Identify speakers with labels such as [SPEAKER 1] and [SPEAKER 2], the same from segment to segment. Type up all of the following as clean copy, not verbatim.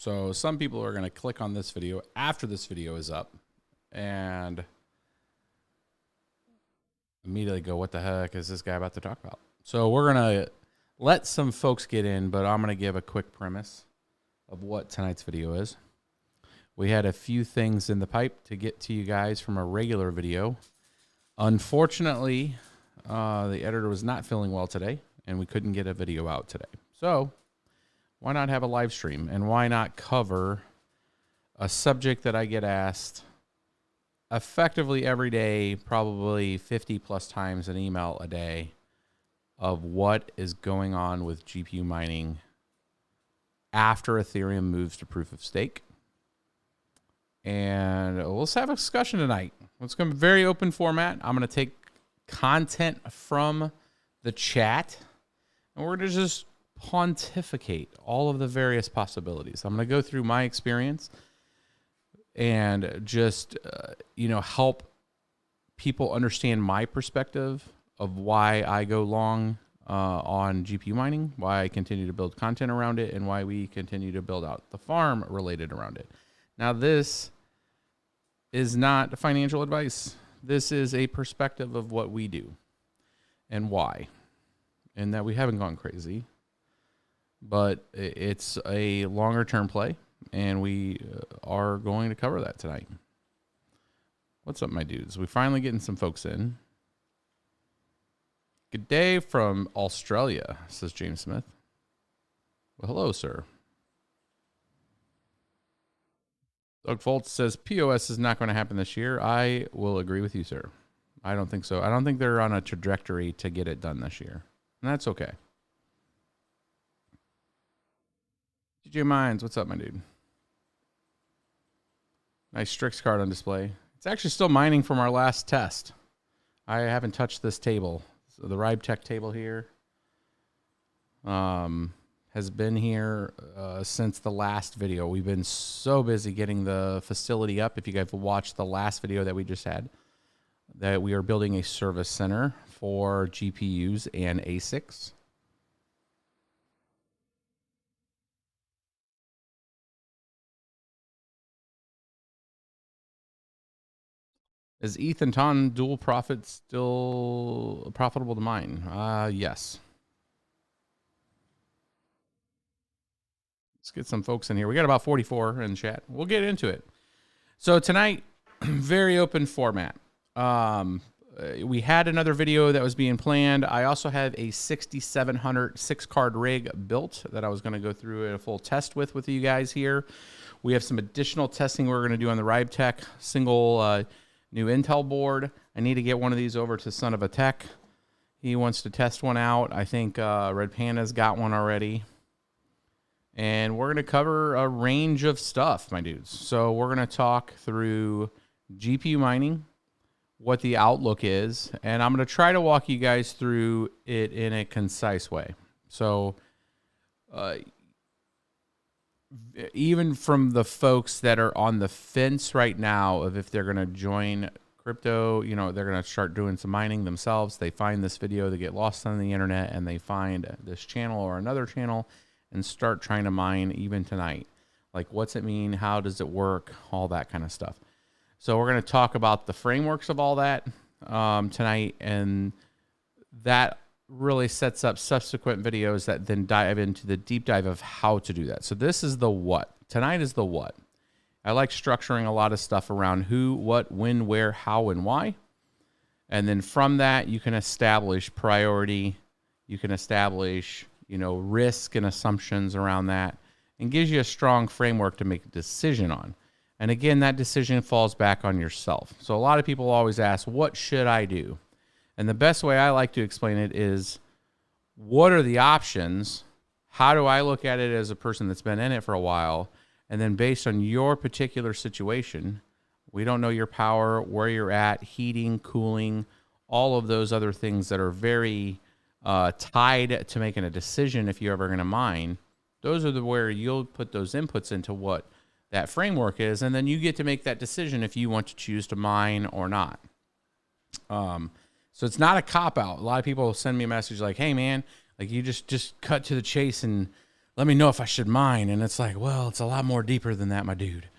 [SPEAKER 1] So some people are going to click on this video after this video is up and immediately go, what the heck is this guy about to talk about? So we're going to let some folks get in, but I'm going to give a quick premise of what tonight's video is. We had a few things in the pipe to get to you guys from a regular video. Unfortunately, the editor was not feeling well today, and we couldn't get a video out today. So why not have a live stream, and why not cover a subject that I get asked effectively every day, probably 50 plus times an email a day, of what is going on with GPU mining after Ethereum moves to proof of stake. And let's have a discussion tonight. It's going to be a very open format. I'm going to take content from the chat, and we're going to just pontificate all of the various possibilities. I'm going to go through my experience and just, help people understand my perspective of why I go long on GPU mining, why I continue to build content around it, and why we continue to build out the farm related around it. Now, this is not financial advice. This is a perspective of what we do and why, and that we haven't gone crazy, but it's a longer term play, and we are going to cover that tonight. What's up, my dudes? We're finally getting some folks in. Good day from Australia, says James Smith. Well, hello, sir. Doug Foltz says POS is not going to happen this year. I will agree with you, sir. I don't think so. I don't think they're on a trajectory to get it done this year. And that's okay. DJ Mines, what's up, my dude? Nice Strix card on display. It's actually still mining from our last test. I haven't touched this table. So the RibeTech table here has been here since the last video. We've been so busy getting the facility up. If you guys have watched the last video that we just had, that we are building a service center for GPUs and ASICs. Is ETH and TON dual profit still profitable to mine? Yes. Let's get some folks in here. We got about 44 in chat. We'll get into it. So tonight, very open format. We had another video that was being planned. I also have a 6700 6-card rig built that I was going to go through a full test with you guys here. We have some additional testing we're going to do on the RibeTech single new Intel board. I need to get one of these over to Son of a Tech. He wants to test one out. I think Red Panda's got one already. And we're going to cover a range of stuff, my dudes. So we're going to talk through GPU mining, what the outlook is, and I'm going to try to walk you guys through it in a concise way. So even from the folks that are on the fence right now of if they're going to join crypto, they're going to start doing some mining themselves. They find this video, they get lost on the internet, and they find this channel or another channel and start trying to mine even tonight. Like, what's it mean? How does it work? All that kind of stuff. So we're going to talk about the frameworks of all that tonight, and that really sets up subsequent videos that then dive into the deep dive of how to do that. So this is the what. Tonight is the what. I like structuring a lot of stuff around who, what, when, where, how, and why. And then from that, you can establish priority. You can establish risk and assumptions around that, and gives you a strong framework to make a decision on. And again, that decision falls back on yourself. So a lot of people always ask, what should I do? And the best way I like to explain it is, what are the options? How do I look at it as a person that's been in it for a while? And then based on your particular situation, we don't know your power, where you're at, heating, cooling, all of those other things that are very tied to making a decision if you're ever going to mine. Those are where you'll put those inputs into what that framework is, and then you get to make that decision if you want to choose to mine or not. So it's not a cop-out. A lot of people send me a message like, hey, man, like you just cut to the chase and let me know if I should mine. And it's like, well, it's a lot more deeper than that, my dude.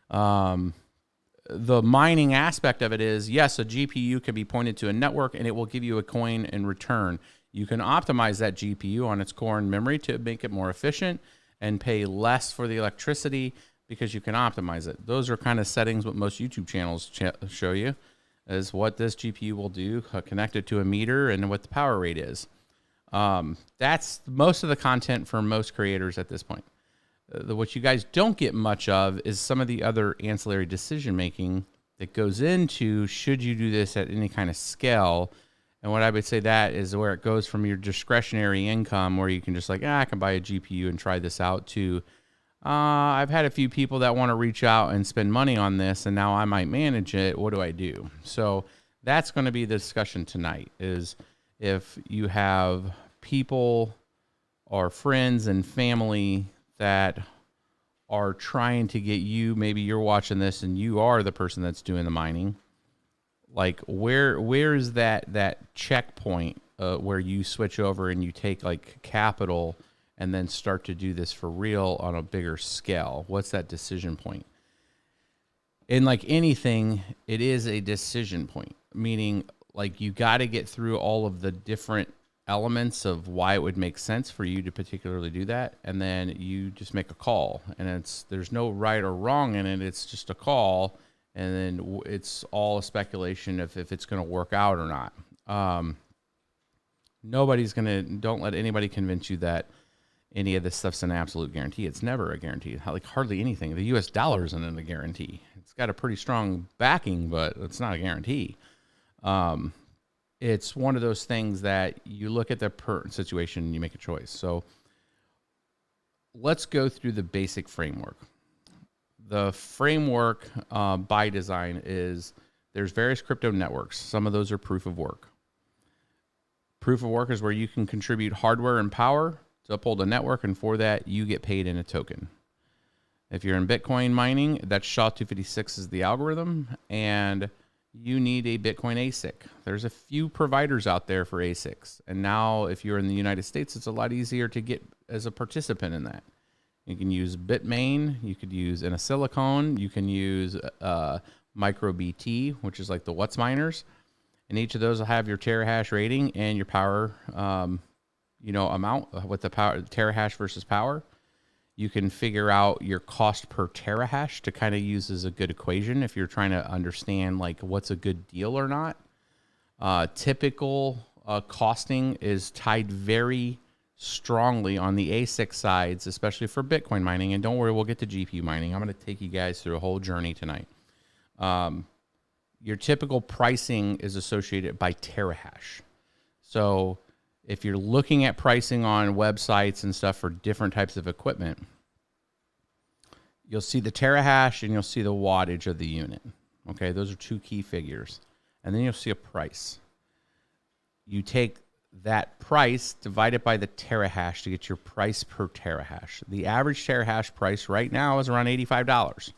[SPEAKER 1] The mining aspect of it is, yes, a GPU can be pointed to a network and it will give you a coin in return. You can optimize that GPU on its core and memory to make it more efficient and pay less for the electricity because you can optimize it. Those are kind of settings what most YouTube channels show you, is what this GPU will do, connected to a meter, and what the power rate is. That's most of the content for most creators at this point. What you guys don't get much of is some of the other ancillary decision making that goes into, should you do this at any kind of scale? And what I would say that is where it goes from your discretionary income, where you can just like, I can buy a GPU and try this out, to I've had a few people that want to reach out and spend money on this, and now I might manage it. What do I do? So that's going to be the discussion tonight, is if you have people or friends and family that are trying to get you, maybe you're watching this and you are the person that's doing the mining, like where is that checkpoint where you switch over and you take like capital and then start to do this for real on a bigger scale? What's that decision point? And like anything, it is a decision point, meaning like you got to get through all of the different elements of why it would make sense for you to particularly do that, and then you just make a call. And there's no right or wrong in it. It's just a call, and then it's all a speculation if it's going to work out or not. Don't let anybody convince you that any of this stuff's an absolute guarantee. It's never a guarantee. Like hardly anything. The US dollar isn't a guarantee. It's got a pretty strong backing, but it's not a guarantee. It's one of those things that you look at the situation and you make a choice. So let's go through the basic framework. The framework by design is there's various crypto networks. Some of those are proof of work. Proof of work is where you can contribute hardware and power to uphold a network, and for that, you get paid in a token. If you're in Bitcoin mining, that's SHA-256 is the algorithm, and you need a Bitcoin ASIC. There's a few providers out there for ASICs, and now if you're in the United States, it's a lot easier to get as a participant in that. You can use Bitmain, you could use in a silicone, you can use MicroBT, which is like the What's miners, and each of those will have your terahash rating and your power amount with the power, terahash versus power. You can figure out your cost per terahash to kind of use as a good equation if you're trying to understand like what's a good deal or not. Typical costing is tied very strongly on the ASIC sides, especially for Bitcoin mining. And don't worry, we'll get to GPU mining. I'm going to take you guys through a whole journey tonight. Your typical pricing is associated by terahash. So if you're looking at pricing on websites and stuff for different types of equipment, you'll see the terahash and you'll see the wattage of the unit. Okay, those are two key figures. And then you'll see a price. You take that price, divide it by the terahash to get your price per terahash. The average terahash price right now is around $85.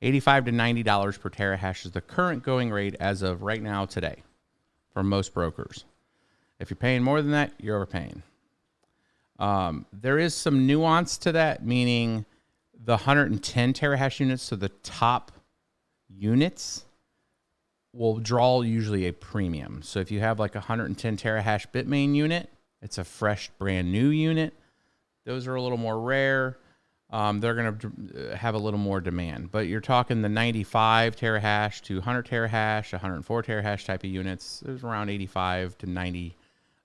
[SPEAKER 1] $85 to $90 per terahash is the current going rate as of right now today for most brokers. If you're paying more than that, you're overpaying. There is some nuance to that, meaning the 110 terahash units, so the top units, will draw usually a premium. So if you have like a 110 terahash Bitmain unit, it's a fresh, brand new unit. Those are a little more rare. They're going to have a little more demand. But you're talking the 95 terahash to 100 terahash, 104 terahash type of units. There's around $85 to $90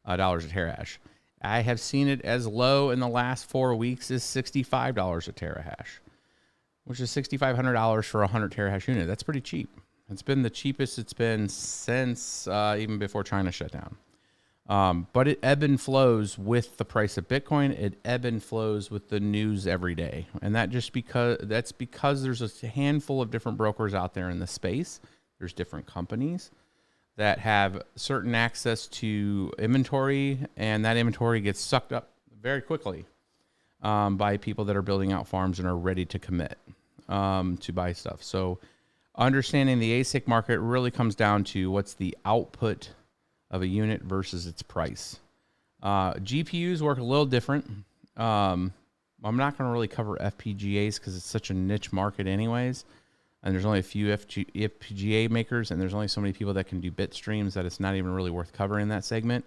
[SPEAKER 1] a terahash. I have seen it as low in the last 4 weeks as $65 a terahash, which is $6,500 for a 100 terahash unit. That's pretty cheap. It's been the cheapest it's been since even before China shut down. But it ebb and flows with the price of Bitcoin. It ebb and flows with the news every day. And that's because there's a handful of different brokers out there in the space. There's different companies that have certain access to inventory, and that inventory gets sucked up very quickly by people that are building out farms and are ready to commit to buy stuff. So understanding the ASIC market really comes down to what's the output of a unit versus its price. GPUs work a little different. I'm not going to really cover FPGAs because it's such a niche market anyways. And there's only a few FPGA makers, and there's only so many people that can do bit streams that it's not even really worth covering that segment.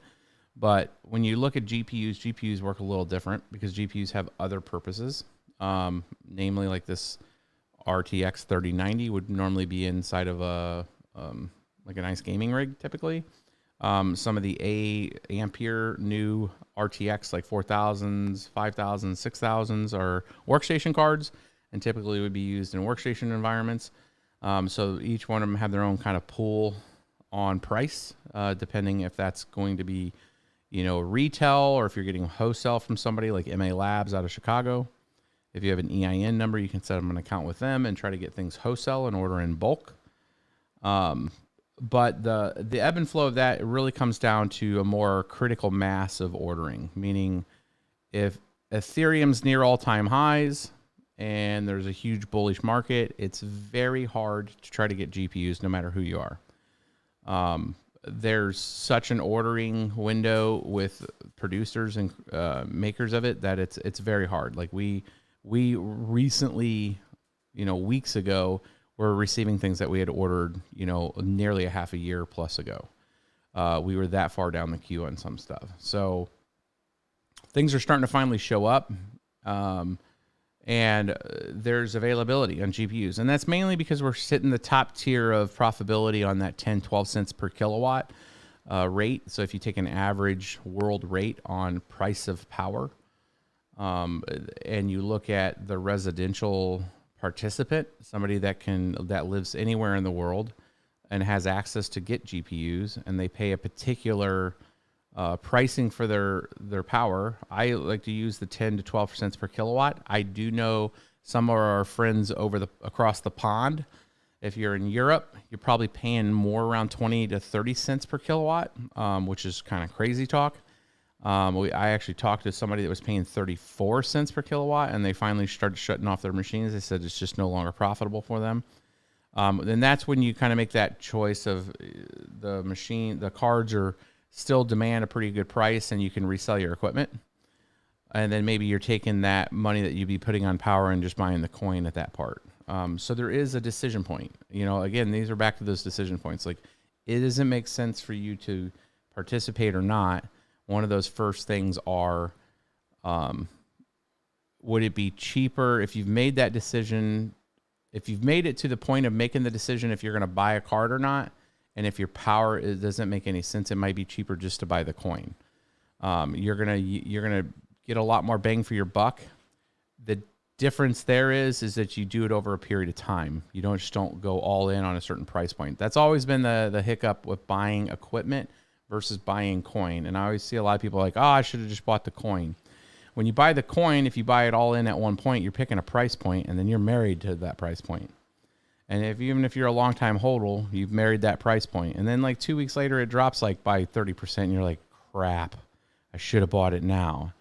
[SPEAKER 1] But when you look at GPUs work a little different because GPUs have other purposes. Namely, like this RTX 3090 would normally be inside of a like a nice gaming rig typically. Some of the Ampere new RTX like 4000s, 5000s, 6000s are workstation cards and typically would be used in workstation environments. So each one of them have their own kind of pool on price, depending if that's going to be, retail or if you're getting wholesale from somebody like MA Labs out of Chicago. If you have an EIN number, you can set up an account with them and try to get things wholesale and order in bulk. But the ebb and flow of that, it really comes down to a more critical mass of ordering, meaning if Ethereum's near all-time highs and there's a huge bullish market, it's very hard to try to get GPUs no matter who you are. There's such an ordering window with producers and makers of it that it's very hard. Like we recently, weeks ago, were receiving things that we had ordered, nearly a half a year plus ago. We were that far down the queue on some stuff. So things are starting to finally show up. And there's availability on GPUs. And that's mainly because we're sitting the top tier of profitability on that 10, 12 cents per kilowatt rate. So if you take an average world rate on price of power, and you look at the residential participant, somebody that lives anywhere in the world and has access to get GPUs, and they pay a particular pricing for their power. I like to use the 10 to 12 cents per kilowatt. I do know some of our friends across the pond. If you're in Europe, you're probably paying more around 20 to 30 cents per kilowatt, which is kind of crazy talk. I actually talked to somebody that was paying 34 cents per kilowatt, and they finally started shutting off their machines. They said it's just no longer profitable for them. Then that's when you kind of make that choice of the cards are still demand a pretty good price and you can resell your equipment. And then maybe you're taking that money that you'd be putting on power and just buying the coin at that part. So there is a decision point. Again, these are back to those decision points. Like, it doesn't make sense for you to participate or not. One of those first things are, would it be cheaper if you've made that decision, if you've made it to the point of making the decision if you're going to buy a card or not, and if your power doesn't make any sense, it might be cheaper just to buy the coin. You're gonna get a lot more bang for your buck. The difference there is that you do it over a period of time. You don't go all in on a certain price point. That's always been the hiccup with buying equipment versus buying coin. And I always see a lot of people like, I should have just bought the coin. When you buy the coin, if you buy it all in at one point, you're picking a price point, and then you're married to that price point. And even if you're a long time holder, you've married that price point. And then like 2 weeks later, it drops like by 30%. And you're like, crap, I should have bought it now.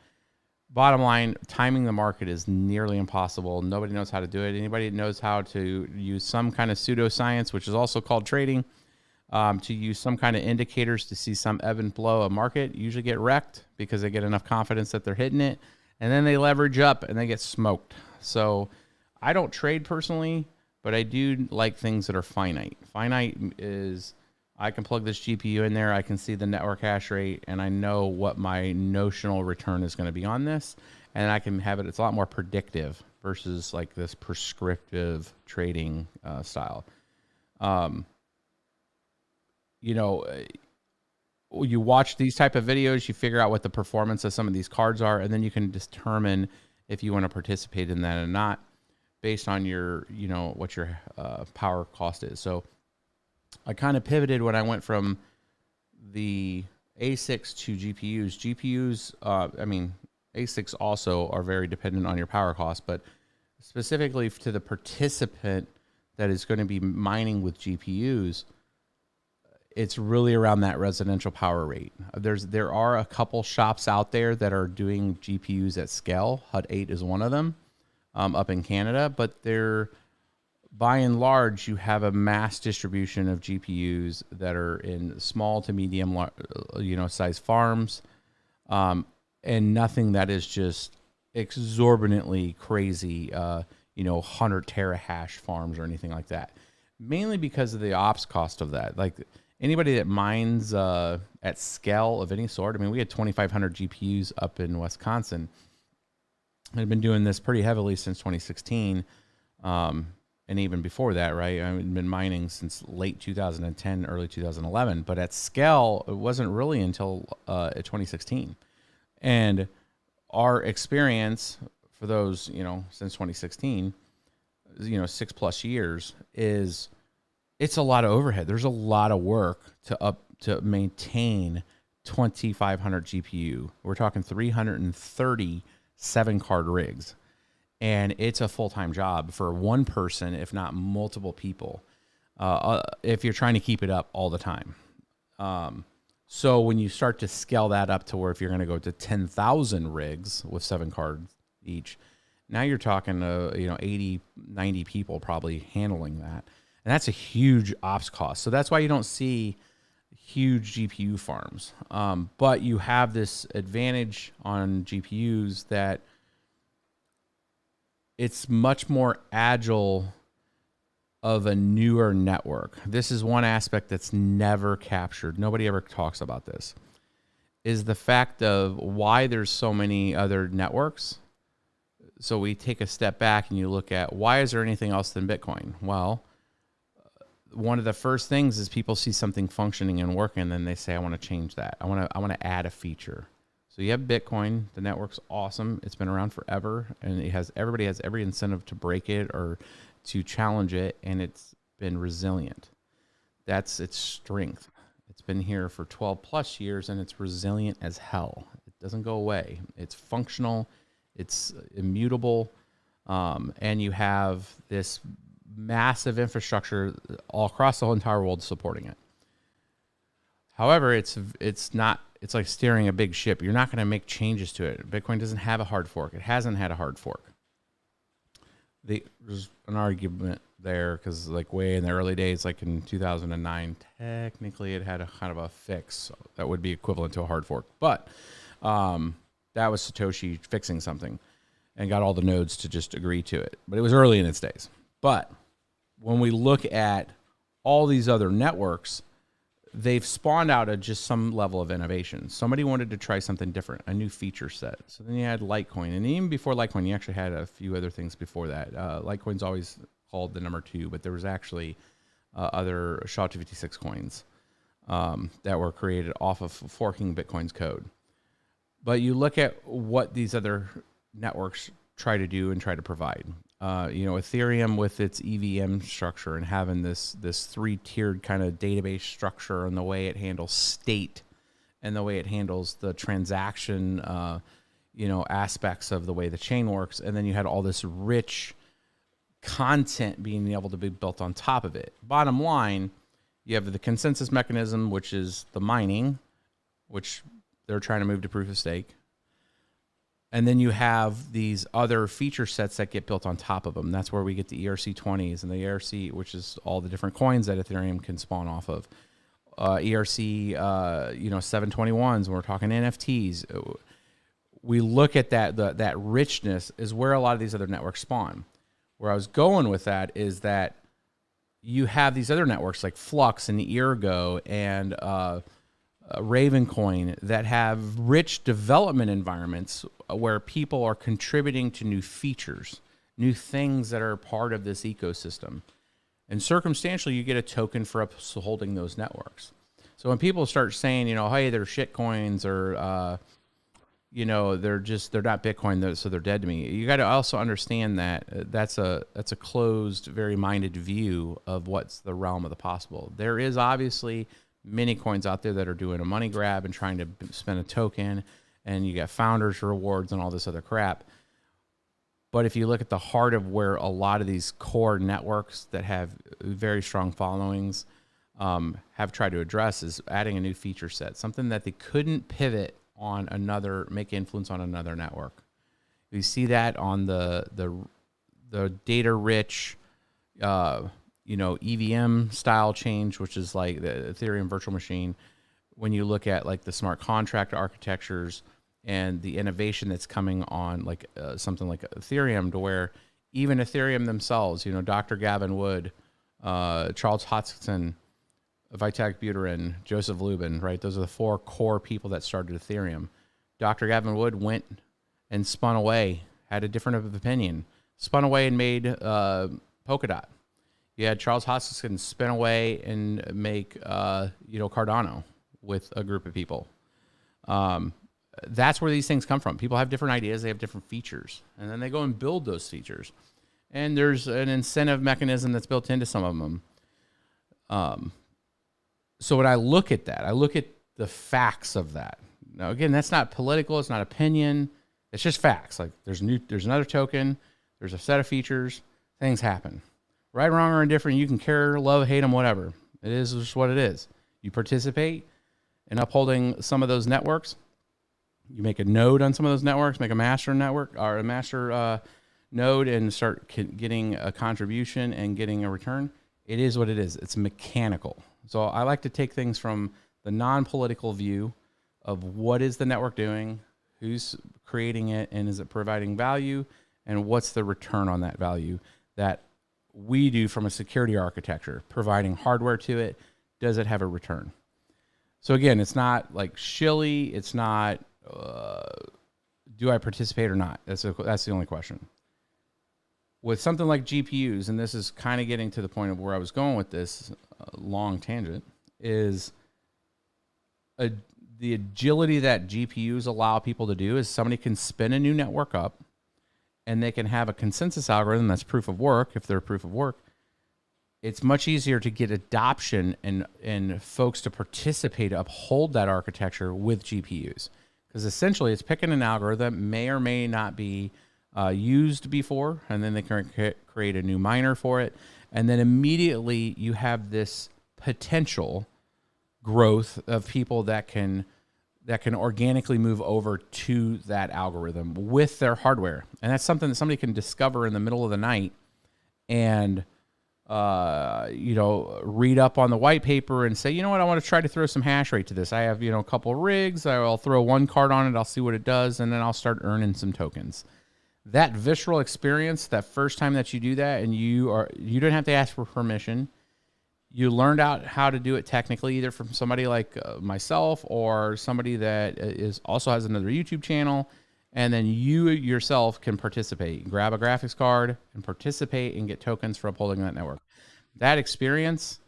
[SPEAKER 1] Bottom line, timing the market is nearly impossible. Nobody knows how to do it. Anybody that knows how to use some kind of pseudoscience, which is also called trading, to use some kind of indicators to see some ebb and flow of market, usually get wrecked because they get enough confidence that they're hitting it. And then they leverage up and they get smoked. So I don't trade personally, but I do like things that are finite. Finite is I can plug this GPU in there, I can see the network hash rate, and I know what my notional return is going to be on this, and I can have it. It's a lot more predictive versus like this prescriptive trading style. You watch these type of videos, you figure out what the performance of some of these cards are, and then you can determine if you want to participate in that or not, based on your, what your power cost is. So I kind of pivoted when I went from the ASICs to GPUs. ASICs also are very dependent on your power cost, but specifically to the participant that is going to be mining with GPUs, it's really around that residential power rate. There are a couple shops out there that are doing GPUs at scale. Hut 8 is one of them. Up in Canada, but they're by and large, you have a mass distribution of GPUs that are in small to medium, size farms, and nothing that is just exorbitantly crazy, 100 terahash farms or anything like that. Mainly because of the ops cost of that. Like anybody that mines at scale of any sort. I mean, we had 2,500 GPUs up in Wisconsin. I've been doing this pretty heavily since 2016. And even before that, right? I've been mining since late 2010, early 2011. But at scale, it wasn't really until 2016. And our experience for those, since 2016, 6+ years, is it's a lot of overhead. There's a lot of work to maintain 2,500 GPU. We're talking 330 7-card rigs. And it's a full-time job for one person, if not multiple people, if you're trying to keep it up all the time. So when you start to scale that up to where if you're going to go to 10,000 rigs with 7 cards each, now you're talking 80, 90 people probably handling that. And that's a huge ops cost. So that's why you don't see huge GPU farms. But you have this advantage on GPUs that it's much more agile of a newer network. This is one aspect that's never captured. Nobody ever talks about this, is the fact of why there's so many other networks. So we take a step back and you look at why is there anything else than Bitcoin? Well, one of the first things is people see something functioning and working, and then they say, I want to change that. I want to add a feature. So you have Bitcoin, the network's awesome. It's been around forever, and everybody has every incentive to break it or to challenge it, and it's been resilient. That's its strength. It's been here for 12+ years, and it's resilient as hell. It doesn't go away. It's functional. It's immutable, and you have this massive infrastructure all across the whole entire world supporting it. However, it's like steering a big ship. You're not going to make changes to it. Bitcoin doesn't have a hard fork. It hasn't had a hard fork. There's an argument there because like way in the early days, like in 2009, technically it had a kind of a fix that would be equivalent to a hard fork. But that was Satoshi fixing something and got all the nodes to just agree to it. But it was early in its days. But when we look at all these other networks, they've spawned out of just some level of innovation. Somebody wanted to try something different, a new feature set. So then you had Litecoin. And even before Litecoin, you actually had a few other things before that. Litecoin's always called the number 2, but there was actually other SHA-256 coins that were created off of forking Bitcoin's code. But you look at what these other networks try to do and try to provide. Ethereum with its EVM structure and having this 3-tiered kind of database structure and the way it handles state and the way it handles the transaction, aspects of the way the chain works. And then you had all this rich content being able to be built on top of it. Bottom line, you have the consensus mechanism, which is the mining, which they're trying to move to proof of stake. And then you have these other feature sets that get built on top of them. That's where we get the ERC-20s and the ERC, which is all the different coins that Ethereum can spawn off of. ERC, 721s, when we're talking NFTs. We look at that richness is where a lot of these other networks spawn. Where I was going with that is that you have these other networks like Flux and Ergo and Ravencoin that have rich development environments where people are contributing to new features, new things that are part of this ecosystem. And circumstantially, you get a token for upholding those networks. So when people start saying, hey, they're shit coins or, they're not Bitcoin, so they're dead to me. You got to also understand that that's a closed, very minded view of what's the realm of the possible. There is obviously many coins out there that are doing a money grab and trying to spend a token, and you got founders rewards and all this other crap. But if you look at the heart of where a lot of these core networks that have very strong followings have tried to address is adding a new feature set, something that they couldn't pivot on make influence on another network. You see that on the data rich, EVM style change, which is like the Ethereum virtual machine. When you look at like the smart contract architectures and the innovation that's coming on, like something like Ethereum, to where even Ethereum themselves, Dr. Gavin Wood, Charles Hoskinson, Vitalik Buterin, Joseph Lubin, right? Those are the 4 core people that started Ethereum. Dr. Gavin Wood went and spun away, had a different opinion, spun away and made Polkadot. You had Charles Hoskinson spin away and make, Cardano with a group of people. That's where these things come from. People have different ideas. They have different features. And then they go and build those features. And there's an incentive mechanism that's built into some of them. So when I look at that, I look at the facts of that. Now, again, that's not political. It's not opinion. It's just facts. Like there's another token. There's a set of features. Things happen. Right, wrong, or indifferent. You can care, love, hate them, whatever. It is just what it is. You participate in upholding some of those networks. You make a node on some of those networks, make a master network or a master node, and start getting a contribution and getting a return. It is what it is. It's mechanical. So I like to take things from the non-political view of what is the network doing, who's creating it, and is it providing value, and what's the return on that value that we do from a security architecture, providing hardware to it. Does it have a return? So again, it's not like shilly. It's not, do I participate or not? That's the only question. With something like GPUs, and this is kind of getting to the point of where I was going with this long tangent, is the agility that GPUs allow people to do is somebody can spin a new network up, and they can have a consensus algorithm that's proof of work. If they're proof of work, it's much easier to get adoption and folks to participate, to uphold that architecture with GPUs. Because essentially it's picking an algorithm, may or may not be used before, and then they can create a new miner for it. And then immediately you have this potential growth of people that can organically move over to that algorithm with their hardware. And that's something that somebody can discover in the middle of the night and, read up on the white paper and say, you know what, I want to try to throw some hash rate to this. I have, a couple rigs. I'll throw one card on it. I'll see what it does. And then I'll start earning some tokens. That visceral experience, that first time that you do that, and you don't have to ask for permission. You learned out how to do it technically, either from somebody like myself or somebody that also has another YouTube channel, and then you yourself can participate. Grab a graphics card and participate and get tokens for upholding that network. That experience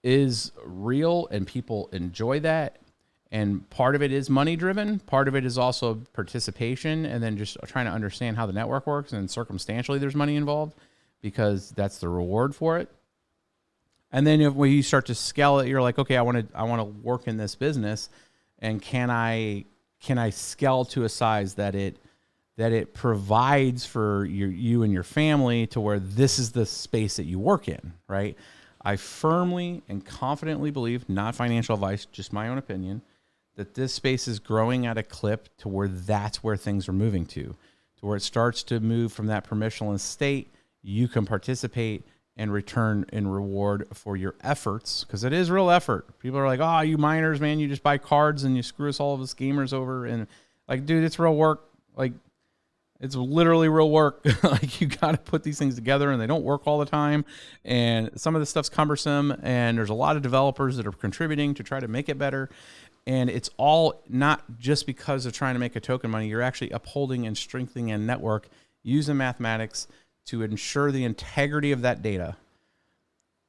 [SPEAKER 1] is real, and people enjoy that. And part of it is money driven. Part of it is also participation, and then just trying to understand how the network works. And circumstantially, there's money involved because that's the reward for it. And then when you start to scale it, you're like, okay, I want to work in this business, and can I scale to a size that it provides for you and your family to where this is the space that you work in, right? I firmly and confidently believe, not financial advice, just my own opinion, that this space is growing at a clip to where that's where things are moving to where it starts to move from that permissionless state. You can participate and return in reward for your efforts, because it is real effort. People are like, oh, you miners, man, you just buy cards and you screw us all of us gamers over. And like, dude, it's real work. Like, it's literally real work. Like, you got to put these things together, and they don't work all the time. And some of this stuff's cumbersome, and there's a lot of developers that are contributing to try to make it better. And it's all not just because of trying to make a token money. You're actually upholding and strengthening a network using mathematics to ensure the integrity of that data.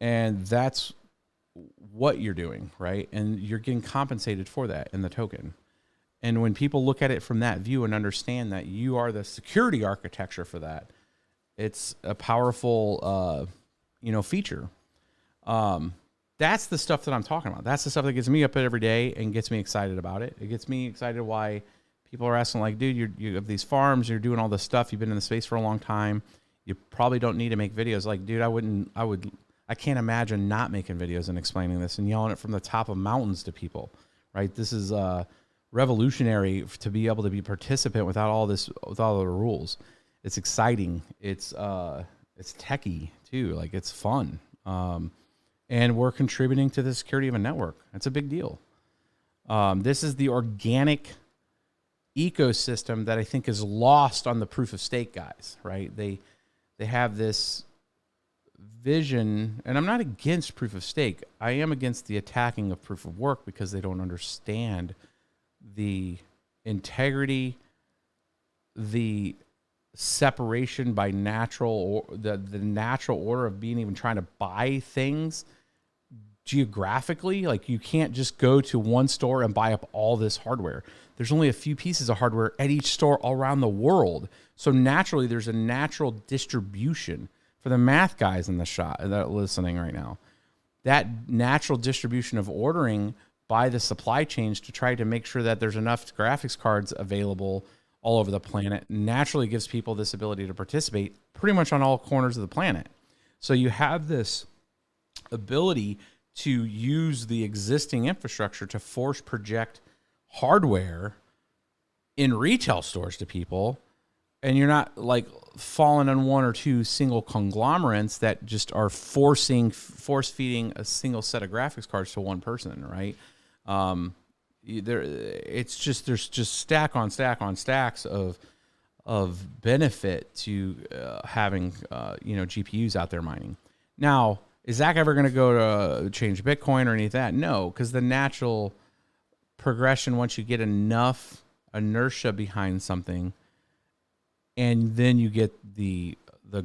[SPEAKER 1] And that's what you're doing, right? And you're getting compensated for that in the token. And when people look at it from that view and understand that you are the security architecture for that, it's a powerful, feature. That's the stuff that I'm talking about. That's the stuff that gets me up every day and gets me excited about it. It gets me excited why people are asking, like, dude, you have these farms, you're doing all this stuff, you've been in the space for a long time. You probably don't need to make videos. Like, dude, I can't imagine not making videos and explaining this and yelling it from the top of mountains to people, right? This is revolutionary to be able to be a participant without all the rules. It's exciting. It's techie too. Like, it's fun. And we're contributing to the security of a network. That's a big deal. This is the organic ecosystem that I think is lost on the proof of stake guys, right? They have this vision, and I'm not against proof of stake. I am against the attacking of proof of work because they don't understand the integrity, the separation by natural, or the natural order of being even trying to buy things geographically. Like, you can't just go to one store and buy up all this hardware. There's only a few pieces of hardware at each store all around the world. So naturally, there's a natural distribution. For the math guys in the shop that are listening right now, that natural distribution of ordering by the supply chains to try to make sure that there's enough graphics cards available all over the planet naturally gives people this ability to participate pretty much on all corners of the planet. So you have this ability to use the existing infrastructure to force project hardware in retail stores to people, and you're not like falling on one or two single conglomerates that just are force feeding a single set of graphics cards to one person, right? There's just stack on stack on stacks of benefit to having GPUs out there mining. Now, is Zach ever going to go to change Bitcoin or any of that? No, because the natural progression, once you get enough inertia behind something, and then you get the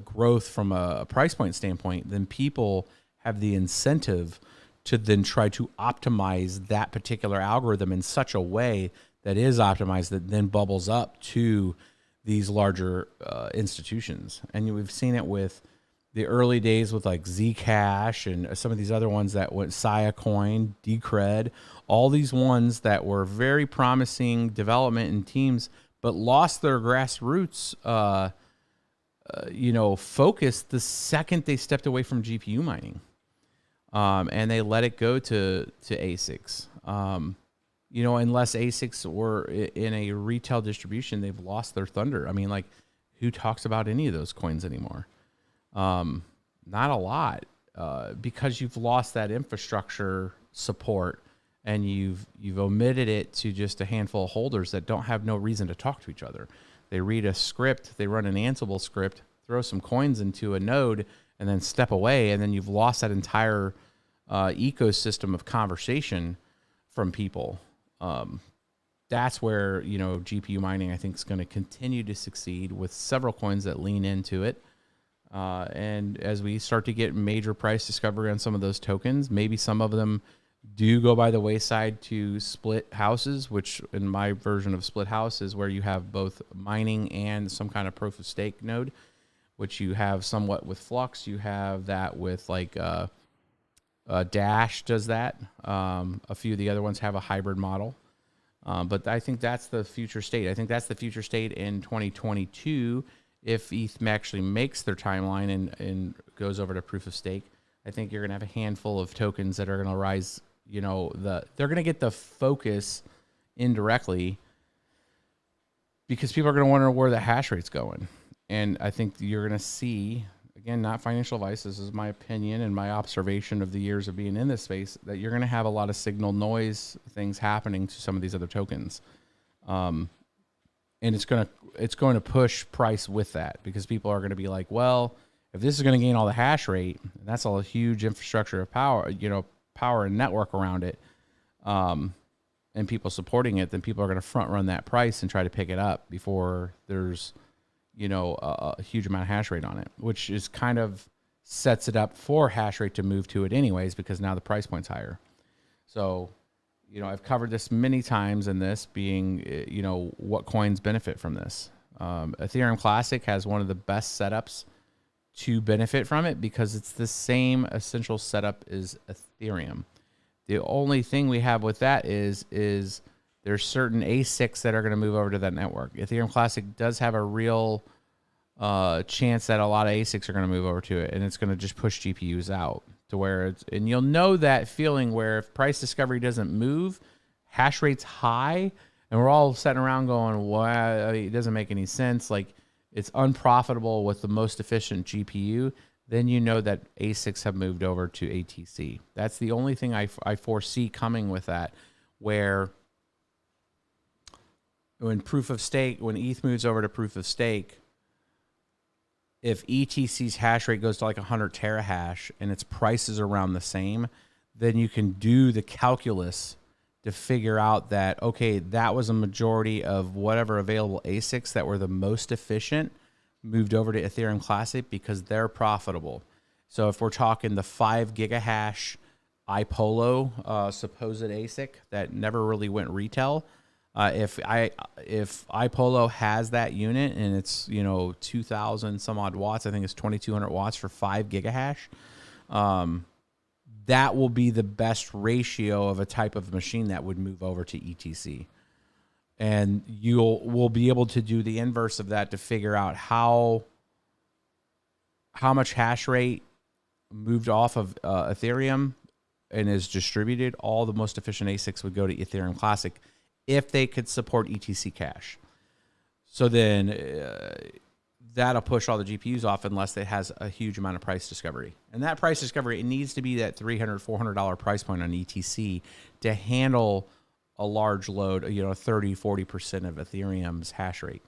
[SPEAKER 1] growth from a price point standpoint, then people have the incentive to then try to optimize that particular algorithm in such a way that is optimized that then bubbles up to these larger institutions. And we've seen it with the early days with like Zcash and some of these other ones that went Siacoin, Decred, all these ones that were very promising development and teams, but lost their grassroots, focus the second they stepped away from GPU mining, and they let it go to ASICs. Unless ASICs were in a retail distribution, they've lost their thunder. I mean, like, who talks about any of those coins anymore? Not a lot, because you've lost that infrastructure support. And you've omitted it to just a handful of holders that don't have no reason to talk to each other. They read a script, they run an Ansible script, throw some coins into a node, and then step away, and then you've lost that entire ecosystem of conversation from people. That's where GPU mining, I think, is going to continue to succeed with several coins that lean into it. And as we start to get major price discovery on some of those tokens, maybe some of them do go by the wayside to split houses, which in my version of split house is where you have both mining and some kind of proof of stake node, which you have somewhat with Flux. You have that with like Dash does that. A few of the other ones have a hybrid model. But I think that's the future state. I think that's the future state in 2022 if ETH actually makes their timeline and goes over to proof of stake. I think you're going to have a handful of tokens that are going to rise. They're going to get the focus indirectly because people are going to wonder where the hash rate's going. And I think you're going to see, again, not financial advice, this is my opinion and my observation of the years of being in this space, that you're going to have a lot of signal noise things happening to some of these other tokens. And it's going to push price with that, because people are going to be like, well, if this is going to gain all the hash rate, that's all a huge infrastructure of power, power and network around it, and people supporting it, then people are going to front run that price and try to pick it up before there's, a huge amount of hash rate on it, which is kind of sets it up for hash rate to move to it anyways, because now the price point's higher. So, I've covered this many times, in this being, what coins benefit from this. Ethereum Classic has one of the best setups to benefit from it because it's the same essential setup as Ethereum. The only thing we have with that is there's certain ASICs that are going to move over to that network. Ethereum Classic does have a real chance that a lot of ASICs are going to move over to it, and it's going to just push GPUs out to where it's, and you'll know that feeling where if price discovery doesn't move, hash rate's high, and we're all sitting around going, well, it doesn't make any sense. Like, it's unprofitable with the most efficient GPU, then you know that ASICs have moved over to ATC. That's the only thing I foresee coming with that, where when ETH moves over to proof of stake, if ETC's hash rate goes to like 100 terahash and its price is around the same, then you can do the calculus to figure out that, okay, that was a majority of whatever available ASICs that were the most efficient moved over to Ethereum Classic because they're profitable. So if we're talking the 5 gigahash iPolo supposed ASIC that never really went retail, if iPolo has that unit and it's 2,000 some odd watts, I think it's 2,200 watts for 5 gigahash. That will be the best ratio of a type of machine that would move over to ETC. And we'll be able to do the inverse of that to figure out how much hash rate moved off of Ethereum and is distributed. All the most efficient ASICs would go to Ethereum Classic if they could support ETC cache. So then that'll push all the GPUs off unless it has a huge amount of price discovery. And that price discovery, it needs to be that $300, $400 price point on ETC to handle a large load, 30, 40% of Ethereum's hash rate.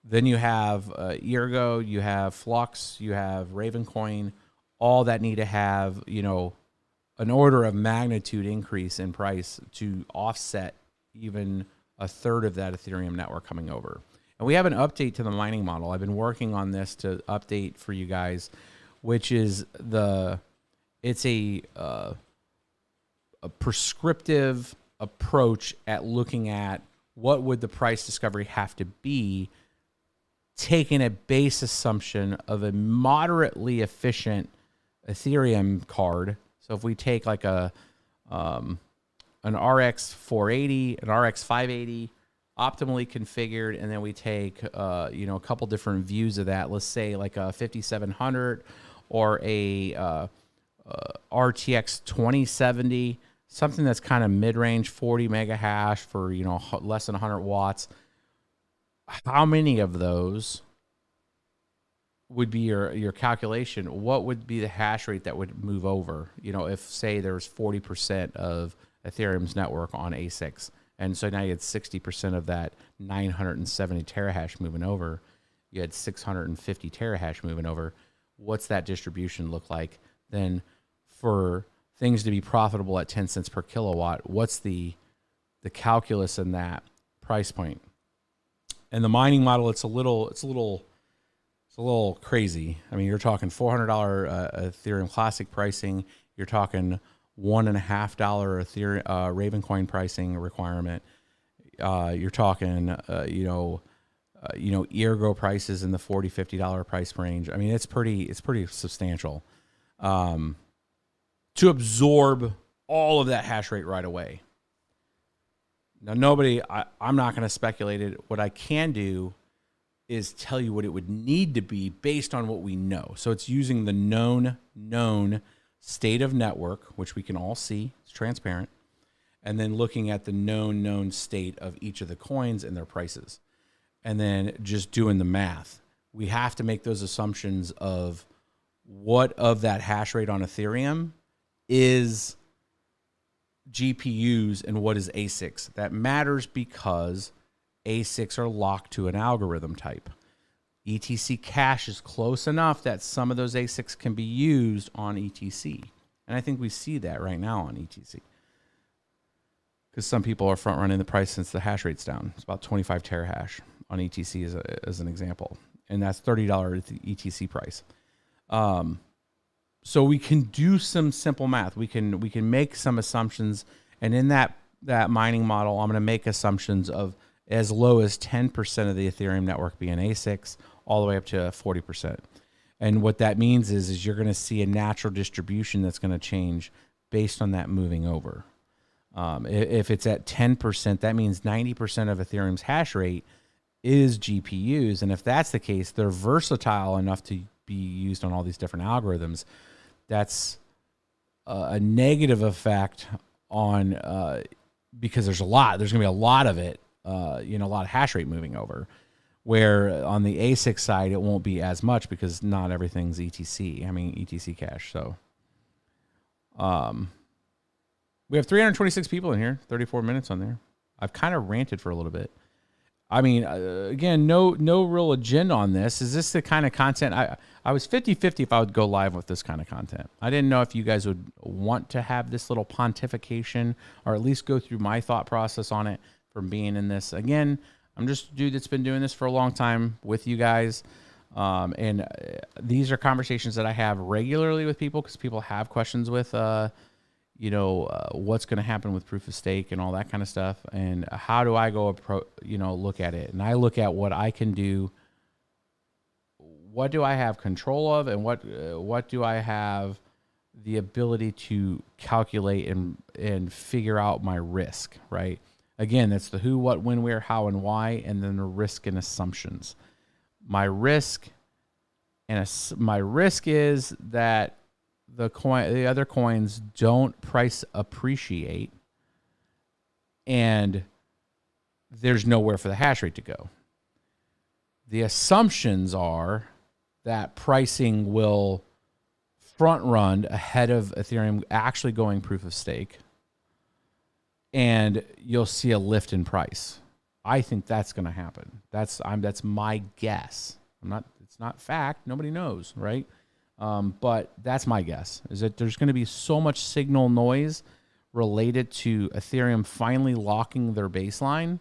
[SPEAKER 1] Then you have Ergo, you have Flux, you have Ravencoin, all that need to have, an order of magnitude increase in price to offset even a third of that Ethereum network coming over. And we have an update to the mining model. I've been working on this to update for you guys, which is it's a prescriptive approach at looking at what would the price discovery have to be, taking a base assumption of a moderately efficient Ethereum card. So if we take like an RX 480, an RX 580, optimally configured, and then we take a couple different views of that. Let's say like a 5700 or a RTX 2070, something that's kind of mid-range, 40 mega hash for less than 100 watts. How many of those would be your calculation? What would be the hash rate that would move over? If say there's 40% of Ethereum's network on ASICs. And so now you had 60% of that 970 terahash moving over. You had 650 terahash moving over. What's that distribution look like? Then for things to be profitable at 10 cents per kilowatt, what's the calculus in that price point? And the mining model, it's a little crazy. I mean, you're talking $400 Ethereum Classic pricing. You're talking $1.50 Ethereum Ravencoin pricing requirement. You're talking Ergo prices in the $40, $50 price range. I mean, it's pretty substantial to absorb all of that hash rate right away. Now, I'm not going to speculate it. What I can do is tell you what it would need to be based on what we know. So it's using the known state of network, which we can all see, it's transparent, and then looking at the known state of each of the coins and their prices, and then just doing the math. We have to make those assumptions of what of that hash rate on Ethereum is GPUs and what is ASICs. That matters because ASICs are locked to an algorithm type. ETC cache is close enough that some of those ASICs can be used on ETC. And I think we see that right now on ETC. Because some people are front running the price since the hash rate's down. It's about 25 terahash on ETC as an example. And that's $30 ETC price. So we can do some simple math. We can make some assumptions. And in that mining model, I'm going to make assumptions of as low as 10% of the Ethereum network being ASICs, all the way up to 40%. And what that means is you're going to see a natural distribution that's going to change based on that moving over. If it's at 10%, that means 90% of Ethereum's hash rate is GPUs. And if that's the case, they're versatile enough to be used on all these different algorithms. That's a negative effect on, because there's going to be a lot of it, a lot of hash rate moving over. Where on the ASIC side, it won't be as much because not everything's ETC. I mean, ETC cache. So we have 326 people in here, 34 minutes on there. I've kind of ranted for a little bit. I mean, again, no real agenda on this. Is this the kind of content I was 50-50 if I would go live with this kind of content. I didn't know if you guys would want to have this little pontification or at least go through my thought process on it from being in this. Again, I'm just a dude that's been doing this for a long time with you guys. And these are conversations that I have regularly with people because people have questions with, what's going to happen with proof of stake and all that kind of stuff. And how do I go, look at it? And I look at what I can do. What do I have control of? And what do I have the ability to calculate and figure out my risk, right? Again, that's the who, what, when, where, how, and why, and then the risk and assumptions. My risk is that the other coins don't price appreciate, and there's nowhere for the hash rate to go. The assumptions are that pricing will front run ahead of Ethereum actually going proof of stake, and you'll see a lift in price. I think that's going to happen. That's my guess. It's not fact. Nobody knows, right? But that's my guess, is that there's going to be so much signal noise related to Ethereum finally locking their baseline,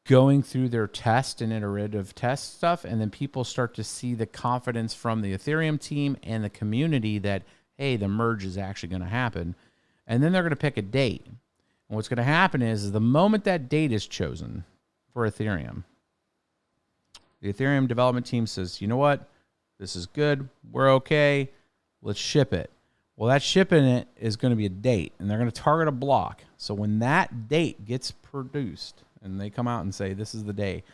[SPEAKER 1] going through their test and iterative test stuff, and then people start to see the confidence from the Ethereum team and the community that, hey, the merge is actually going to happen. And then they're going to pick a date. And what's going to happen is the moment that date is chosen for Ethereum, the Ethereum development team says, you know what? This is good. We're okay. Let's ship it. Well, that shipping it is going to be a date, and they're going to target a block. So when that date gets produced and they come out and say, this is the day,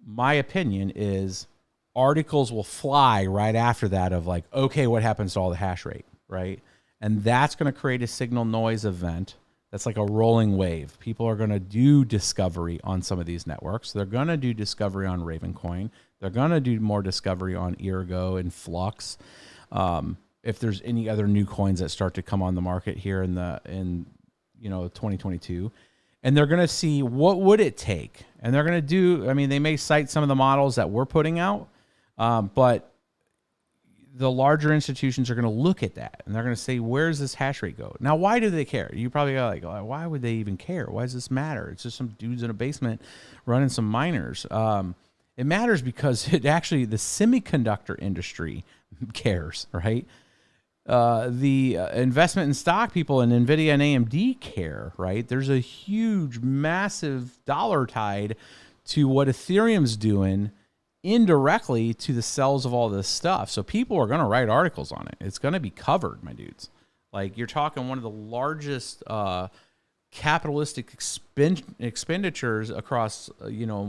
[SPEAKER 1] my opinion is articles will fly right after that of like, okay, what happens to all the hash rate, right? And that's going to create a signal noise event. That's like a rolling wave. People are going to do discovery on some of these networks. They're going to do discovery on Ravencoin. They're going to do more discovery on Ergo and Flux. If there's any other new coins that start to come on the market here in 2022, and they're going to see what would it take, and they're going to do. I mean, they may cite some of the models that we're putting out, but the larger institutions are going to look at that and they're going to say, where's this hash rate go? Now, why do they care? You probably go like, why would they even care? Why does this matter? It's just some dudes in a basement running some miners. It matters because the semiconductor industry cares, right? The investment in stock people in NVIDIA and AMD care, right? There's a huge, massive dollar tied to what Ethereum's doing indirectly to the cells of all this stuff. So people are going to write articles on it. It's going to be covered, my dudes. Like, you're talking one of the largest capitalistic expenditures across,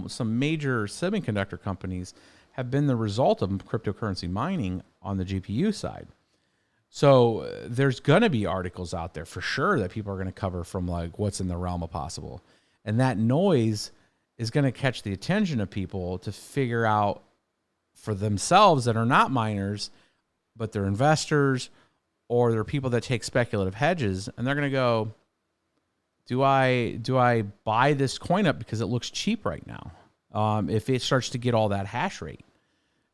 [SPEAKER 1] some major semiconductor companies have been the result of cryptocurrency mining on the GPU side. So there's going to be articles out there for sure that people are going to cover from like what's in the realm of possible. And that noise is going to catch the attention of people to figure out for themselves that are not miners, but they're investors or they're people that take speculative hedges, and they're going to go, do I buy this coin up because it looks cheap right now? If it starts to get all that hash rate,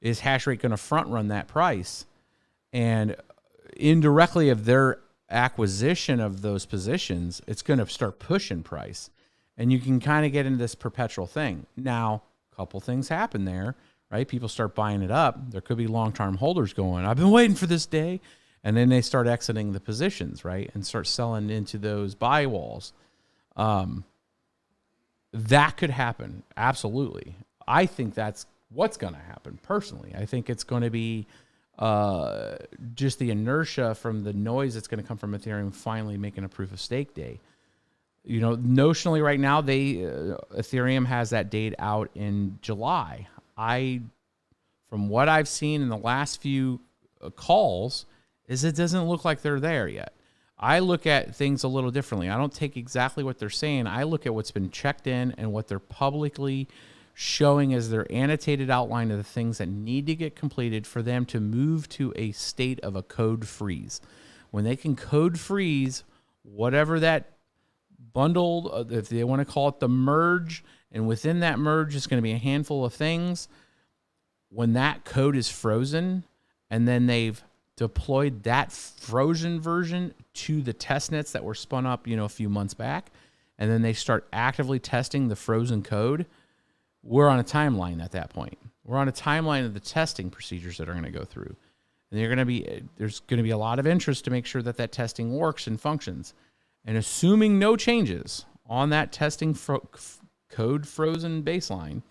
[SPEAKER 1] is hash rate going to front run that price? And indirectly of their acquisition of those positions, it's going to start pushing price. And you can kind of get into this perpetual thing. Now, a couple things happen there, right? People start buying it up. There could be long-term holders going, I've been waiting for this day. And then they start exiting the positions, right? And start selling into those buy walls. That could happen. Absolutely. I think that's what's going to happen personally. I think it's going to be just the inertia from the noise that's going to come from Ethereum finally making a proof of stake day. Notionally right now, Ethereum has that date out in July. From what I've seen in the last few calls, is it doesn't look like they're there yet. I look at things a little differently. I don't take exactly what they're saying. I look at what's been checked in and what they're publicly showing as their annotated outline of the things that need to get completed for them to move to a state of a code freeze. When they can code freeze whatever that bundled, if they want to call it the merge, and within that merge is going to be a handful of things. When that code is frozen, and then they've deployed that frozen version to the test nets that were spun up, a few months back, and then they start actively testing the frozen code, we're on a timeline at that point. We're on a timeline of the testing procedures that are going to go through. And there's going to be a lot of interest to make sure that that testing works and functions. And assuming no changes on that testing code frozen baseline,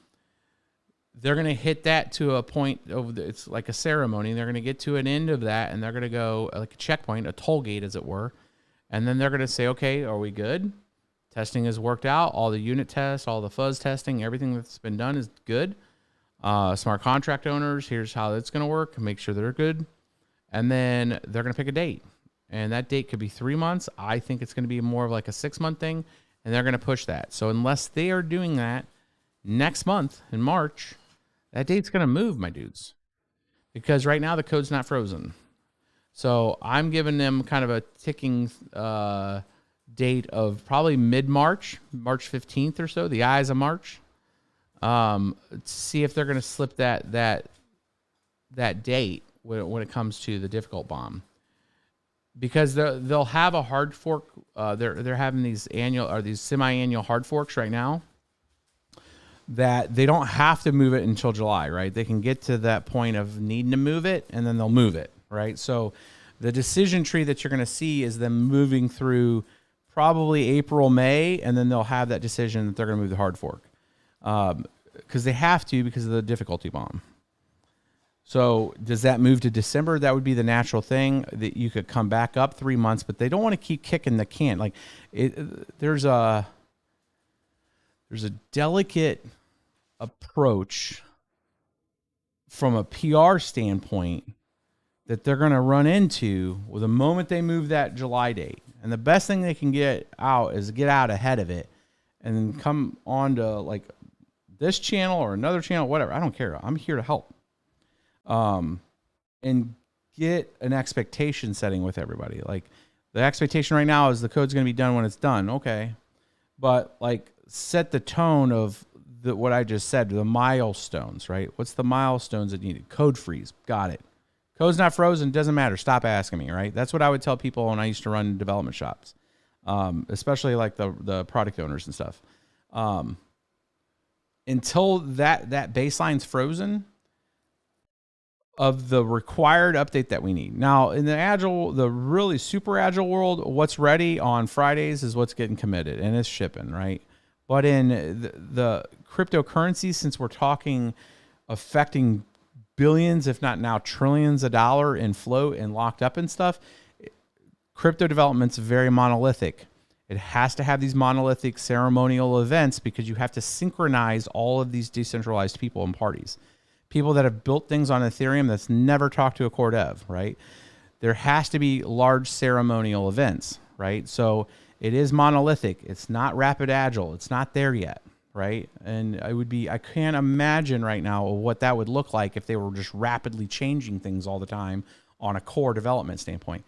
[SPEAKER 1] they're going to hit that to a point it's like a ceremony. They're going to get to an end of that, and they're going to go like a checkpoint, a toll gate, as it were. And then they're going to say, okay, are we good? Testing has worked out. All the unit tests, all the fuzz testing, everything that's been done is good. Smart contract owners, here's how it's going to work. Make sure they're good. And then they're going to pick a date. And that date could be 3 months. I think it's going to be more of like a 6-month thing. And they're going to push that. So unless they are doing that next month in March, that date's going to move, my dudes. Because right now the code's not frozen. So I'm giving them kind of a ticking date of probably mid-March, March 15th or so, the eyes of March. To see if they're going to slip that date when it comes to the difficult bomb. Because they'll have a hard fork. They're having these semi-annual hard forks right now, that they don't have to move it until July, right? They can get to that point of needing to move it, and then they'll move it, right? So the decision tree that you're going to see is them moving through probably April, May, and then they'll have that decision that they're going to move the hard fork. Because they have to, because of the difficulty bomb. So does that move to December? That would be the natural thing, that you could come back up 3 months, but they don't want to keep kicking the can. Like there's a delicate approach from a PR standpoint that they're going to run into with the moment they move that July date. And the best thing they can get out is get out ahead of it and then come on to like this channel or another channel, whatever. I don't care. I'm here to help. And get an expectation setting with everybody. Like the expectation right now is the code's going to be done when it's done. Okay. But like set the tone of what I just said, the milestones, right? What's the milestones that needed? Code freeze. Got it. Code's not frozen. Doesn't matter. Stop asking me, right? That's what I would tell people when I used to run development shops, especially like the product owners and stuff. Until that baseline's frozen of the required update that we need. Now, in the really super agile world, what's ready on Fridays is what's getting committed, and it's shipping, right? But in the cryptocurrencies, since we're talking affecting billions, if not now trillions of dollars in float and locked up and stuff, crypto development's very monolithic. It has to have these monolithic ceremonial events because you have to synchronize all of these decentralized people and parties. People that have built things on Ethereum that's never talked to a core dev, right? There has to be large ceremonial events, right? So it is monolithic. It's not rapid agile. It's not there yet, right? And I can't imagine right now what that would look like if they were just rapidly changing things all the time on a core development standpoint.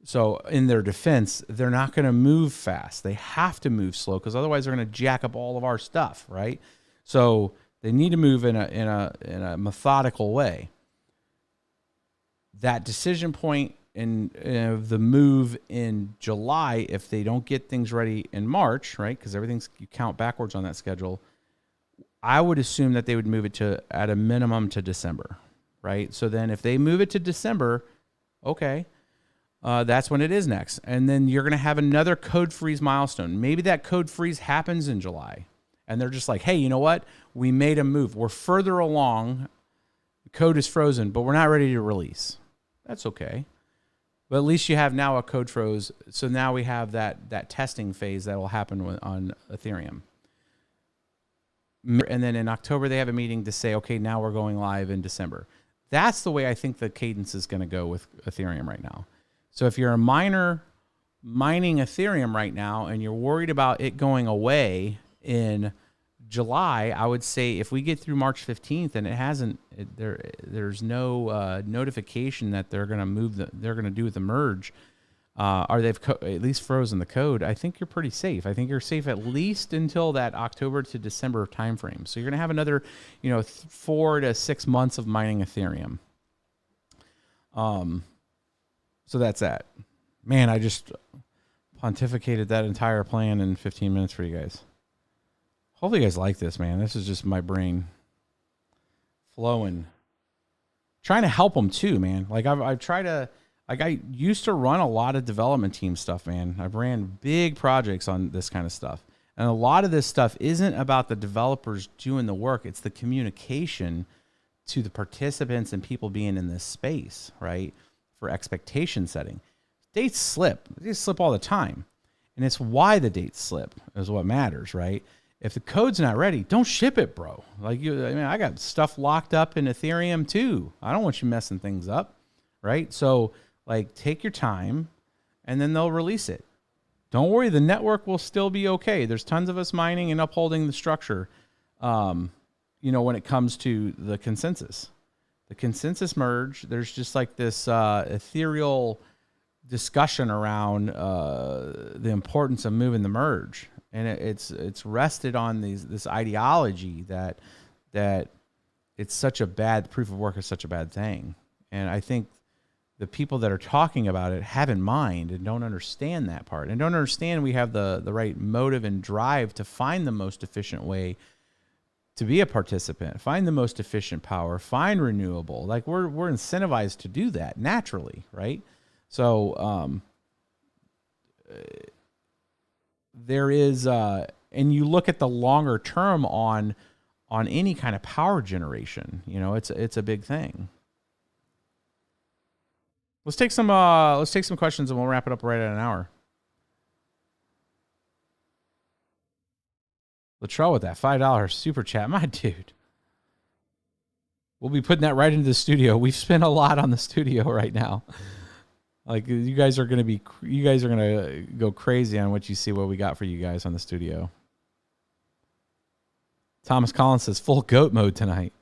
[SPEAKER 1] So in their defense, they're not going to move fast. They have to move slow because otherwise they're going to jack up all of our stuff, right? So they need to move in a methodical way. That decision point in the move in July, if they don't get things ready in March, right? Because you count backwards on that schedule. I would assume that they would move it to at a minimum to December, right? So then if they move it to December, okay, that's when it is next. And then you're going to have another code freeze milestone. Maybe that code freeze happens in July. And they're just like, hey, you know what? We made a move. We're further along. The code is frozen, but we're not ready to release. That's okay. But at least you have now a code froze. So now we have that testing phase that will happen on Ethereum. And then in October, they have a meeting to say, okay, now we're going live in December. That's the way I think the cadence is going to go with Ethereum right now. So if you're a miner mining Ethereum right now and you're worried about it going away in July, I would say if we get through March 15th and it hasn't, there's no notification that they're going to do the merge. or they've at least frozen the code, I think you're pretty safe. I think you're safe at least until that October to December timeframe. So you're going to have another, 4 to 6 months of mining Ethereum. So that's that. Man, I just pontificated that entire plan in 15 minutes for you guys. Hopefully you guys like this, man. This is just my brain flowing. Trying to help them too, man. Like I've tried to, like I used to run a lot of development team stuff, man. I've ran big projects on this kind of stuff. And a lot of this stuff isn't about the developers doing the work. It's the communication to the participants and people being in this space, right? For expectation setting. Dates slip. They slip all the time. And it's why the dates slip is what matters, right? If the code's not ready, don't ship it, bro. I got stuff locked up in Ethereum too. I don't want you messing things up, right? So, take your time, and then they'll release it. Don't worry, the network will still be okay. There's tons of us mining and upholding the structure, when it comes to the consensus. The consensus merge, there's just this ethereal discussion around the importance of moving the merge. And it's rested on this ideology that it's such a bad, proof of work is such a bad thing. And I think the people that are talking about it have in mind and don't understand that part, and don't understand we have the right motive and drive to find the most efficient way to be a participant, find the most efficient power, find renewable. We're incentivized to do that naturally, right? So there is, and you look at the longer term on any kind of power generation, it's a big thing. Let's take some questions and we'll wrap it up right at an hour. Latrell with that $5 super chat, my dude. We'll be putting that right into the studio. We've spent a lot on the studio right now. You guys are gonna go crazy on what you see, what we got for you guys on the studio. Thomas Collins says full goat mode tonight.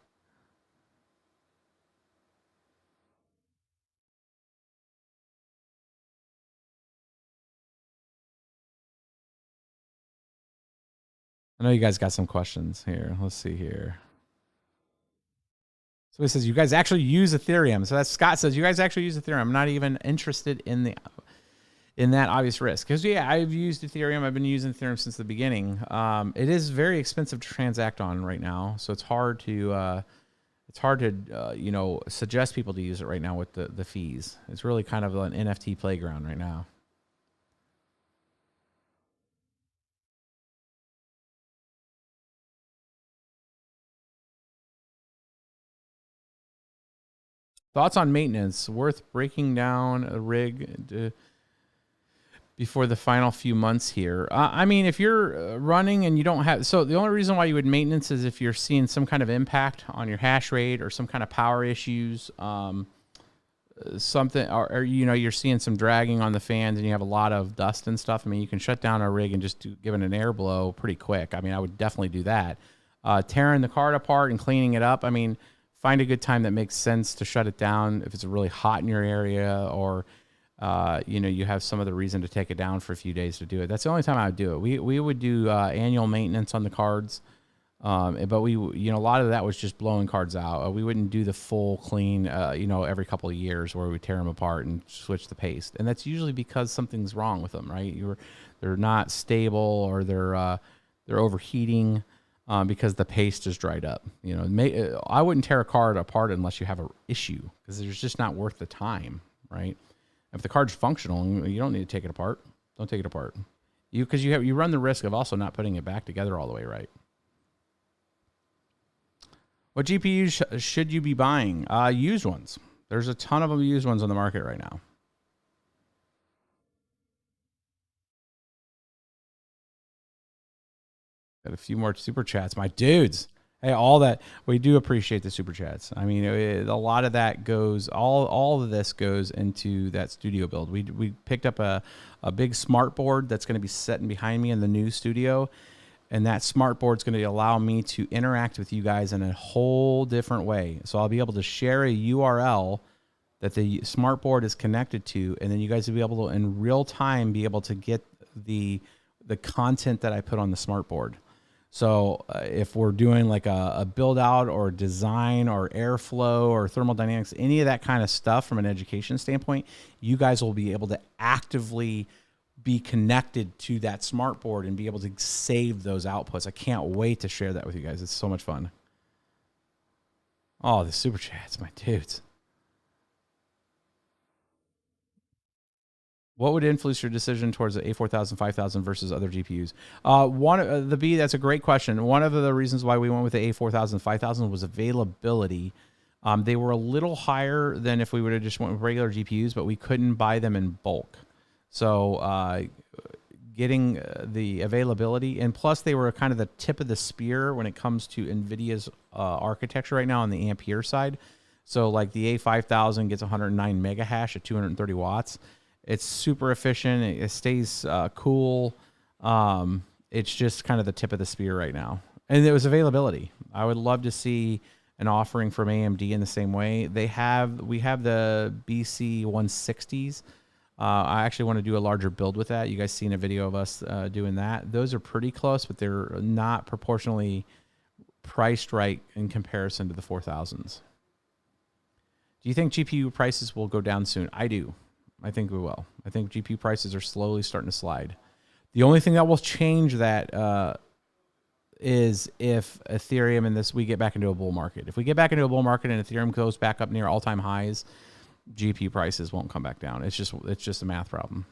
[SPEAKER 1] I know you guys got some questions here. Let's see here. So he says, you guys actually use Ethereum. So that's Scott says, you guys actually use Ethereum. I'm not even interested in that obvious risk. Because, I've used Ethereum. I've been using Ethereum since the beginning. It is very expensive to transact on right now. So it's hard to suggest people to use it right now with the fees. It's really kind of an NFT playground right now. Thoughts on maintenance? Worth breaking down a rig before the final few months here? If you're running and you don't have... So the only reason why you would maintenance is if you're seeing some kind of impact on your hash rate or some kind of power issues, something, or you're seeing some dragging on the fans and you have a lot of dust and stuff. You can shut down a rig and just give it an air blow pretty quick. I would definitely do that. Tearing the card apart and cleaning it up, find a good time that makes sense to shut it down if it's really hot in your area, or you have some other reason to take it down for a few days to do it. That's the only time I would do it. We would do annual maintenance on the cards, but we a lot of that was just blowing cards out. We wouldn't do the full clean every couple of years where we tear them apart and switch the paste, and that's usually because something's wrong with them, right? They're not stable, or they're overheating. Because the paste is dried up. I wouldn't tear a card apart unless you have an issue, because it's just not worth the time, right? If the card's functional, you don't need to take it apart. Don't take it apart. Because you run the risk of also not putting it back together all the way right. What GPUs should you be buying? Used ones. There's a ton of them used ones on the market right now. Got a few more super chats, my dudes. Hey, all that, we do appreciate the super chats. A lot of that goes, all of this goes into that studio build. We picked up a big smart board that's going to be sitting behind me in the new studio, and that smart board is going to allow me to interact with you guys in a whole different way. So I'll be able to share a URL that the smart board is connected to, and then you guys will be able to in real time be able to get the content that I put on the smart board. So if we're doing like a build out or design or airflow or thermodynamics, any of that kind of stuff from an education standpoint, you guys will be able to actively be connected to that smart board and be able to save those outputs. I can't wait to share that with you guys. It's so much fun. Oh, the super chats, my dudes. What would influence your decision towards the A4000, 5000 versus other GPUs? That's a great question. One of the reasons why we went with the A4000, 5000 was availability. They were a little higher than if we would have just went with regular GPUs, but we couldn't buy them in bulk. So getting the availability, and plus they were kind of the tip of the spear when it comes to NVIDIA's architecture right now on the Ampere side. So like the A5000 gets 109 mega hash at 230 watts. It's super efficient. It stays cool. It's just kind of the tip of the spear right now. And it was availability. I would love to see an offering from AMD in the same way. We have the BC 160s. I actually want to do a larger build with that. You guys seen a video of us doing that. Those are pretty close, but they're not proportionally priced right in comparison to the 4000s. Do you think GPU prices will go down soon? I do. I think we will. I think GPU prices are slowly starting to slide. The only thing that will change that is if Ethereum and we get back into a bull market. If we get back into a bull market and Ethereum goes back up near all-time highs, GPU prices won't come back down. It's just a math problem.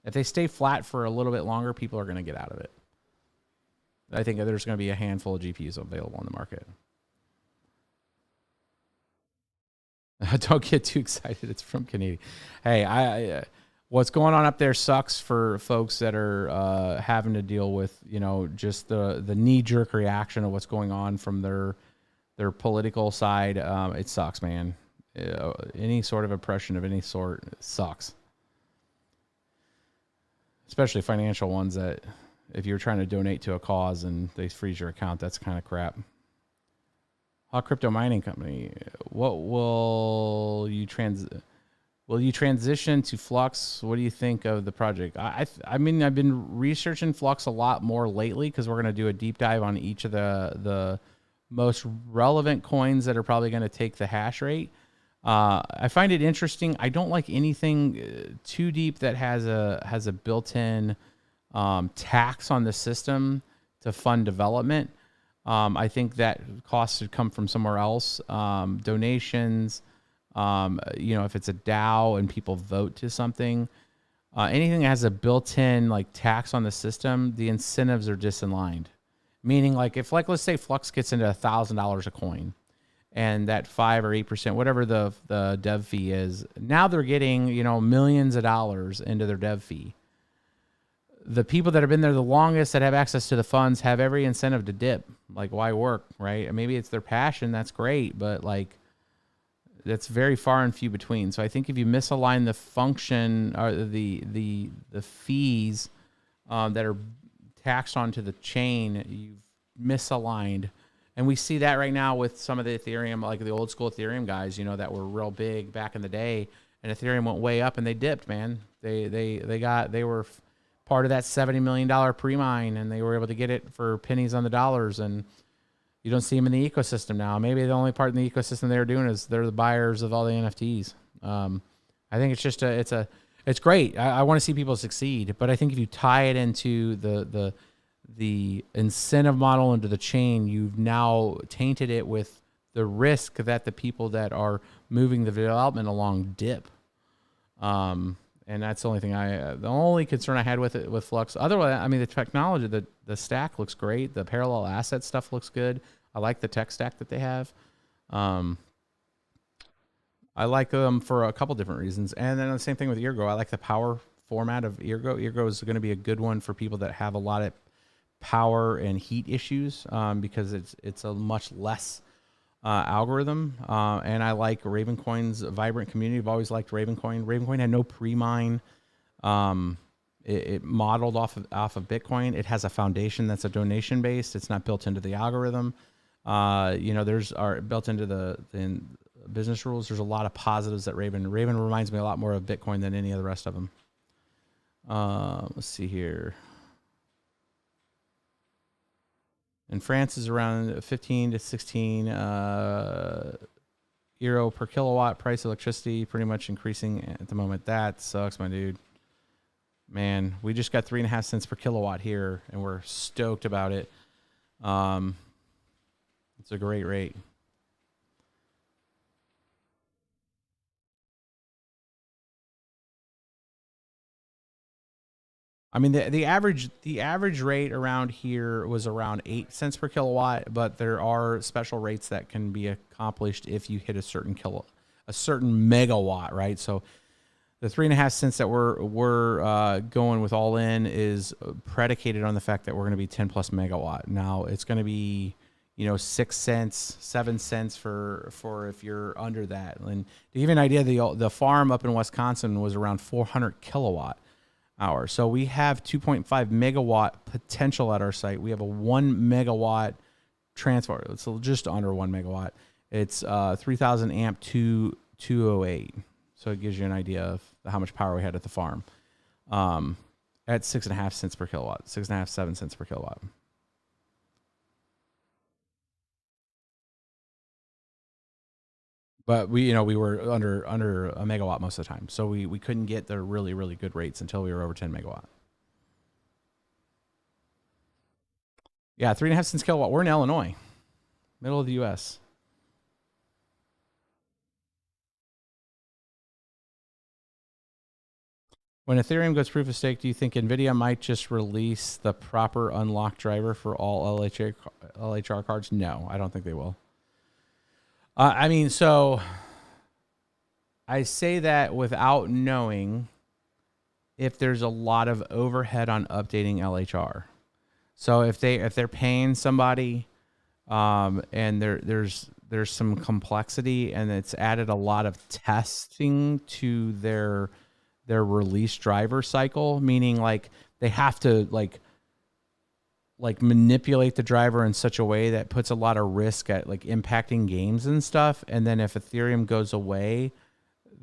[SPEAKER 1] If they stay flat for a little bit longer, people are going to get out of it. I think there's going to be a handful of GPUs available on the market. Don't get too excited. It's from Canadian. Hey, what's going on up there sucks for folks that are having to deal with, just the knee-jerk reaction of what's going on from their political side. It sucks, man. Any sort of oppression of any sort sucks. Especially financial ones that if you're trying to donate to a cause and they freeze your account, that's kind of crap. Hot crypto mining company. What will you transition to Flux? What do you think of the project? I mean, I've been researching Flux a lot more lately because we're going to do a deep dive on each of the most relevant coins that are probably going to take the hash rate. I find it interesting. I don't like anything too deep that has a built-in tax on the system to fund development. I think that costs should come from somewhere else. Donations, if it's a DAO and people vote to something, anything that has a built-in like tax on the system, the incentives are disaligned. Meaning like if let's say Flux gets into $1,000 a coin and that 5 or 8%, whatever the dev fee is, now they're getting, millions of dollars into their dev fee. The people that have been there the longest that have access to the funds have every incentive to dip. Like, why work, right? And maybe it's their passion. That's great. But like, that's very far and few between. So I think if you misalign the function or the fees that are taxed onto the chain, you've misaligned. And we see that right now with some of the Ethereum, like the old school Ethereum guys, that were real big back in the day, and Ethereum went way up and they dipped, man. They were part of that $70 million pre-mine, and they were able to get it for pennies on the dollars, and you don't see them in the ecosystem now. Maybe the only part in the ecosystem they're doing is they're the buyers of all the NFTs. I think it's just it's great. I want to see people succeed, but I think if you tie it into the incentive model into the chain, you've now tainted it with the risk that the people that are moving the development along dip. And that's the only thing the only concern I had with it, with Flux. Otherwise, I mean, the technology, the stack looks great. The parallel asset stuff looks good. I like the tech stack that they have. I like them for a couple different reasons. And then the same thing with Ergo. I like the power format of Ergo. Ergo is going to be a good one for people that have a lot of power and heat issues because it's a much less algorithm, and I like Ravencoin's vibrant community. I've always liked Ravencoin. Ravencoin had no pre-mine. It modeled off of Bitcoin. It has a foundation that's a donation based. It's not built into the algorithm. There's built into the business rules. There's a lot of positives that Raven reminds me a lot more of Bitcoin than any of the rest of them. Let's see here. In France is around 15 to 16 euro per kilowatt price of electricity, pretty much increasing at the moment. That sucks, my dude. Man, we just got 3.5 cents per kilowatt here, and we're stoked about it. It's a great rate. I mean, the average rate around here was around 8 cents per kilowatt, but there are special rates that can be accomplished if you hit a certain megawatt, right? So the 3.5 cents that we're going with all in is predicated on the fact that we're going to be 10 plus megawatt. Now it's going to be 6 cents, 7 cents for if you're under that. And to give you an idea, the farm up in Wisconsin was around 400 kilowatt hour. So we have 2.5 megawatt potential at our site. We have a 1 megawatt transfer. It's just under 1 megawatt. It's 3,000 amp to 208. So it gives you an idea of how much power we had at the farm. At 6.5 cents per kilowatt, 6.5, 7 cents per kilowatt. But we were under a megawatt most of the time. So we couldn't get the really, really good rates until we were over 10 megawatt. Yeah, 3.5 cents kilowatt. We're in Illinois, middle of the U.S. When Ethereum goes proof of stake, do you think NVIDIA might just release the proper unlock driver for all LHR cards? No, I don't think they will. I mean, so I say that without knowing if there's a lot of overhead on updating LHR. So if they're paying somebody, and there's some complexity and it's added a lot of testing to their release driver cycle, meaning like they have to like manipulate the driver in such a way that puts a lot of risk at like impacting games and stuff. And then if Ethereum goes away,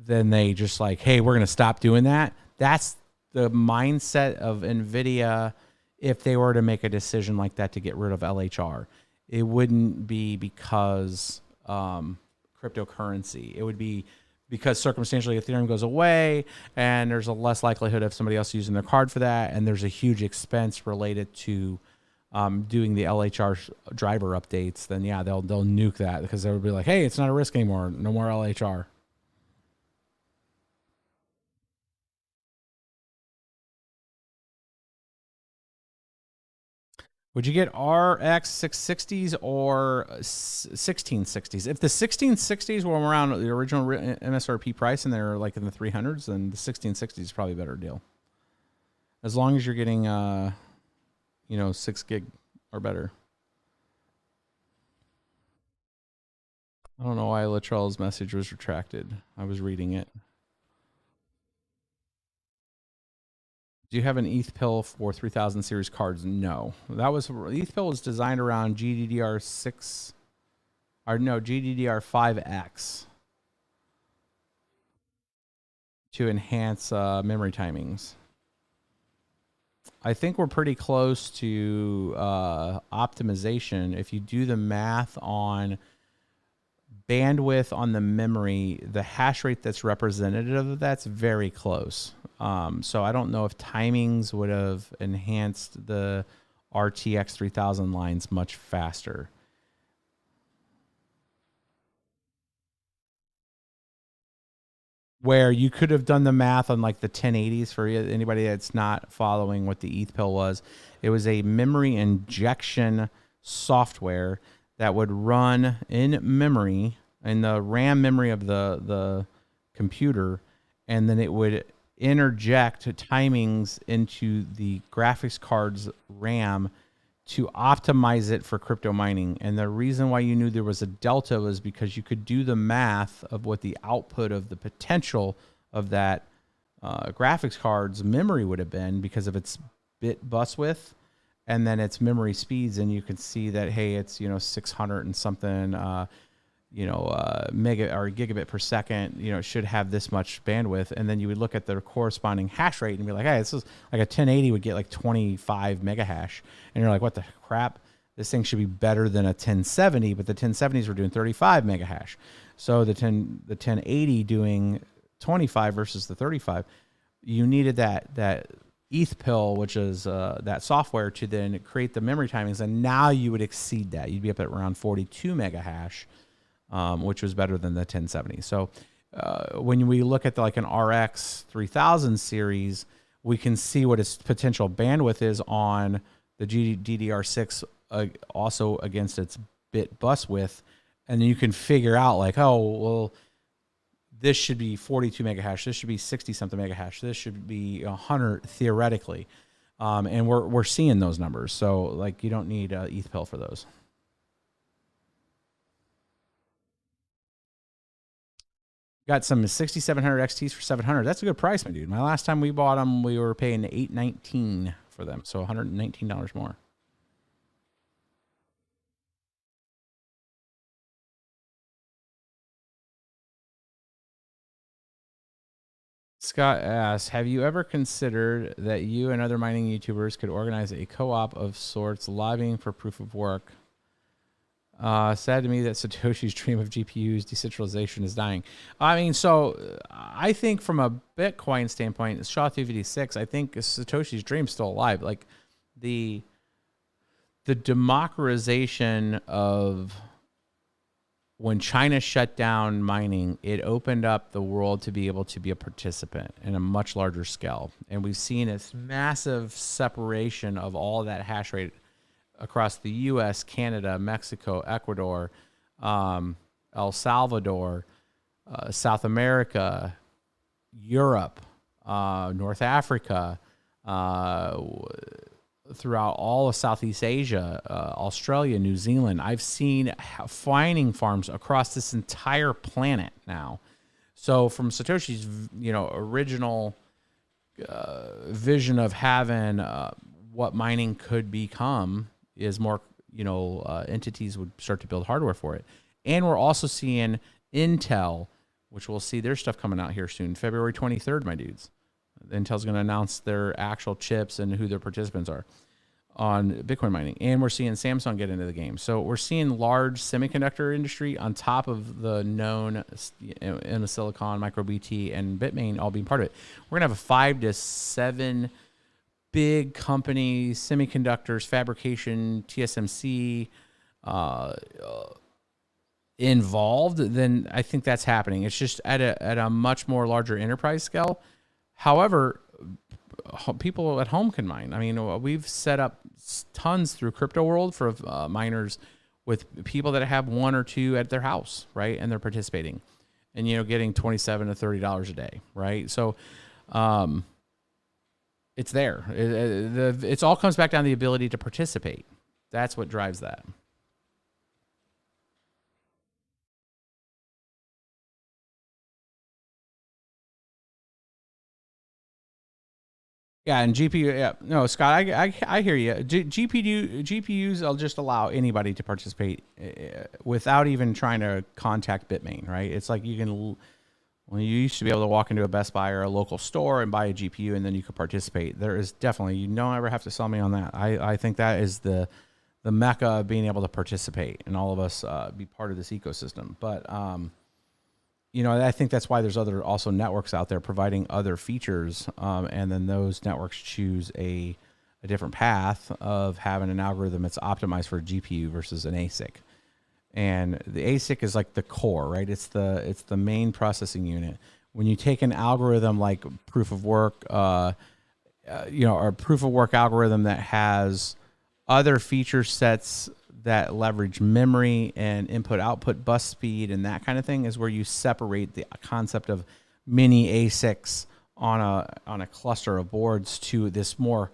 [SPEAKER 1] then they just like, hey, we're going to stop doing that. That's the mindset of NVIDIA. If they were to make a decision like that to get rid of LHR, it wouldn't be because cryptocurrency. It would be because circumstantially Ethereum goes away and there's a less likelihood of somebody else using their card for that. And there's a huge expense related to doing the LHR driver updates. Then yeah, they'll nuke that because they would be like, hey, it's not a risk anymore. No more LHR. Would you get RX 660s or 1660s? If the 1660s were around the original MSRP price and they're like in the 300s, then the 1660s is probably a better deal. As long as you're getting, 6 gig or better. I don't know why Latrell's message was retracted. I was reading it. Do you have an ETHPill for 3000 series cards? No. ETHPill was designed around GDDR5X to enhance memory timings. I think we're pretty close to optimization. If you do the math on bandwidth on the memory, the hash rate that's representative of that's very close. So I don't know if timings would have enhanced the RTX 3000 lines much faster. Where you could have done the math on like the 1080s for anybody that's not following what the ETHPill was. It was a memory injection software that would run in memory, in the RAM memory of the computer, and then it would interject timings into the graphics card's RAM to optimize it for crypto mining. And the reason why you knew there was a delta was because you could do the math of what the output of the potential of that graphics card's memory would have been because of its bit bus width and then its memory speeds. And you could see that, hey, it's, 600 and something, mega or gigabit per second, it should have this much bandwidth. And then you would look at the corresponding hash rate and be like, hey, this is like a 1080 would get like 25 mega hash. And you're like, what the crap? This thing should be better than a 1070, but the 1070s were doing 35 mega hash. So the 1080 doing 25 versus the 35, you needed that EthPill, which is that software, to then create the memory timings, and now you would exceed that. You'd be up at around 42 mega hash, which was better than the 1070. So when we look at like an RX 3000 series, we can see what its potential bandwidth is on the DDR6, also against its bit bus width, and then you can figure out like, oh, well, this should be 42 mega hash. This should be 60 something mega hash. This should be 100 theoretically. And we're seeing those numbers. So like, you don't need EthPill for those. Got some 6700 XTs for 700. That's a good price, my dude. My last time we bought them, we were paying $819 for them. So $119 more. Scott asks, have you ever considered that you and other mining YouTubers could organize a co-op of sorts, lobbying for proof of work? Sad to me that Satoshi's dream of GPUs decentralization is dying. I mean, so I think from a Bitcoin standpoint, SHA-256, I think Satoshi's dream is still alive. Like the democratization of when China shut down mining, it opened up the world to be able to be a participant in a much larger scale. And we've seen this massive separation of all that hash rate across the US, Canada, Mexico, Ecuador, El Salvador, South America, Europe, North Africa, throughout all of Southeast Asia, Australia, New Zealand. I've seen mining farms across this entire planet now. So from Satoshi's, original vision of having what mining could become is more, entities would start to build hardware for it. And we're also seeing Intel, which we'll see their stuff coming out here soon, February 23rd, my dudes. Intel's going to announce their actual chips and who their participants are on Bitcoin mining. And we're seeing Samsung get into the game. So we're seeing large semiconductor industry on top of the known in the Silicon, MicroBT, and Bitmain all being part of it. We're going to have 5 to 7 big companies, semiconductors, fabrication, TSMC, involved. Then I think that's happening. It's just at a much more larger enterprise scale. However, people at home can mine. I mean, we've set up tons through Crypto World for miners with people that have 1 or 2 at their house, right? And they're participating and, getting $27 to $30 a day, right? So it's there. It all comes back down to the ability to participate. That's what drives that. Yeah, and GPU. Yeah, no, Scott, I hear you. GPUs will just allow anybody to participate without even trying to contact Bitmain, right? It's like you used to be able to walk into a Best Buy or a local store and buy a GPU, and then you could participate. There is definitely, you don't ever have to sell me on that. I think that is the mecca of being able to participate and all of us be part of this ecosystem. But I think that's why there's other also networks out there providing other features, and then those networks choose a different path of having an algorithm that's optimized for a GPU versus an ASIC. And the ASIC is like the core, right? It's the main processing unit. When you take an algorithm like proof of work, or a proof of work algorithm that has other feature sets that leverage memory and input-output bus speed and that kind of thing, is where you separate the concept of mini ASICs on a cluster of boards to this more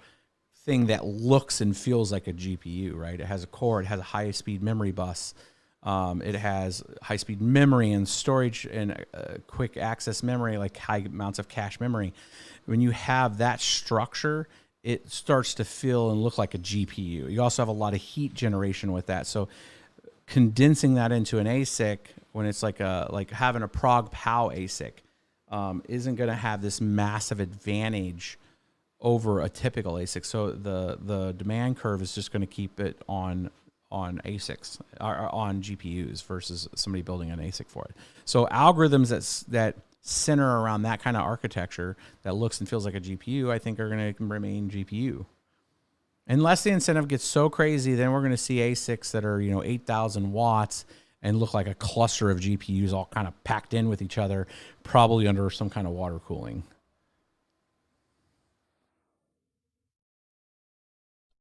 [SPEAKER 1] thing that looks and feels like a GPU, right? It has a core, it has a high-speed memory bus, it has high-speed memory and storage and quick access memory, like high amounts of cache memory. When you have that structure, it starts to feel and look like a GPU. You also have a lot of heat generation with that. So condensing that into an ASIC when it's like having a Prog POW ASIC isn't going to have this massive advantage over a typical ASIC. So the demand curve is just going to keep it on ASICs or on GPUs versus somebody building an ASIC for it. So algorithms that center around that kind of architecture that looks and feels like a GPU, I think are going to remain GPU. Unless the incentive gets so crazy, then we're going to see ASICs that are 8,000 watts and look like a cluster of GPUs all kind of packed in with each other, probably under some kind of water cooling.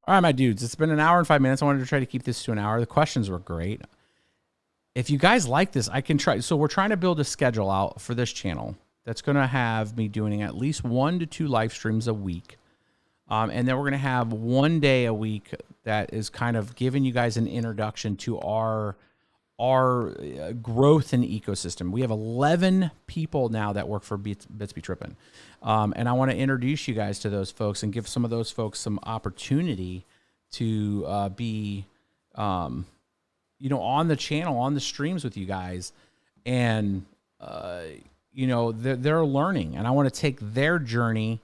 [SPEAKER 1] All right, my dudes, it's been an hour and 5 minutes. I wanted to try to keep this to an hour. The questions were great. If you guys like this, I can try. So we're trying to build a schedule out for this channel that's going to have me doing at least 1 to 2 live streams a week. And then we're going to have 1 day a week that is kind of giving you guys an introduction to our growth in the ecosystem. We have 11 people now that work for Bits Be Trippin'. And I want to introduce you guys to those folks and give some of those folks some opportunity to be, on the channel, on the streams with you guys. And, they're learning. And I want to take their journey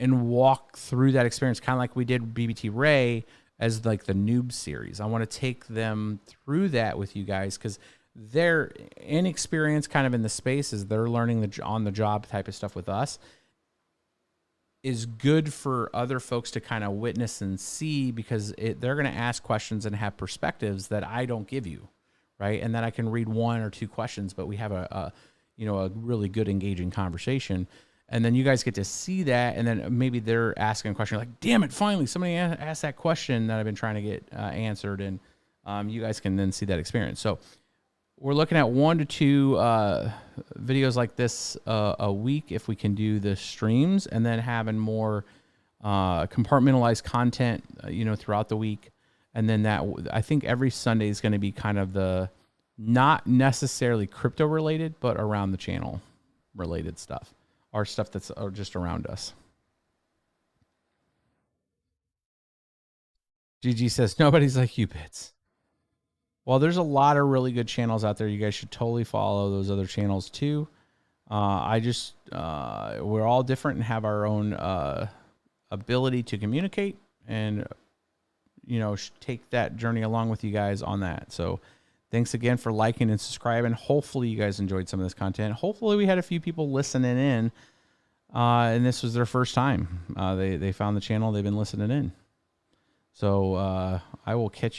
[SPEAKER 1] and walk through that experience, kind of like we did BBT Ray as like the noob series. I want to take them through that with you guys because they're inexperienced kind of in the spaces. They're learning the on the job type of stuff with us is good for other folks to kind of witness and see because they're going to ask questions and have perspectives that I don't give you, right? And then I can read 1 or 2 questions, but we have a really good engaging conversation. And then you guys get to see that, and then maybe they're asking a question like, damn it, finally, somebody asked that question that I've been trying to get answered, and you guys can then see that experience. So we're looking at 1 to 2 videos like this a week if we can do the streams, and then having more compartmentalized content, throughout the week. And then that, I think every Sunday is going to be kind of the not necessarily crypto related, but around the channel related stuff. Our stuff that's just around us. GG says, nobody's like you, Bits. Well, there's a lot of really good channels out there. You guys should totally follow those other channels too. We're all different and have our own ability to communicate and, take that journey along with you guys on that. So thanks again for liking and subscribing. Hopefully you guys enjoyed some of this content. Hopefully we had a few people listening in, and this was their first time. They found the channel. They've been listening in. So I will catch you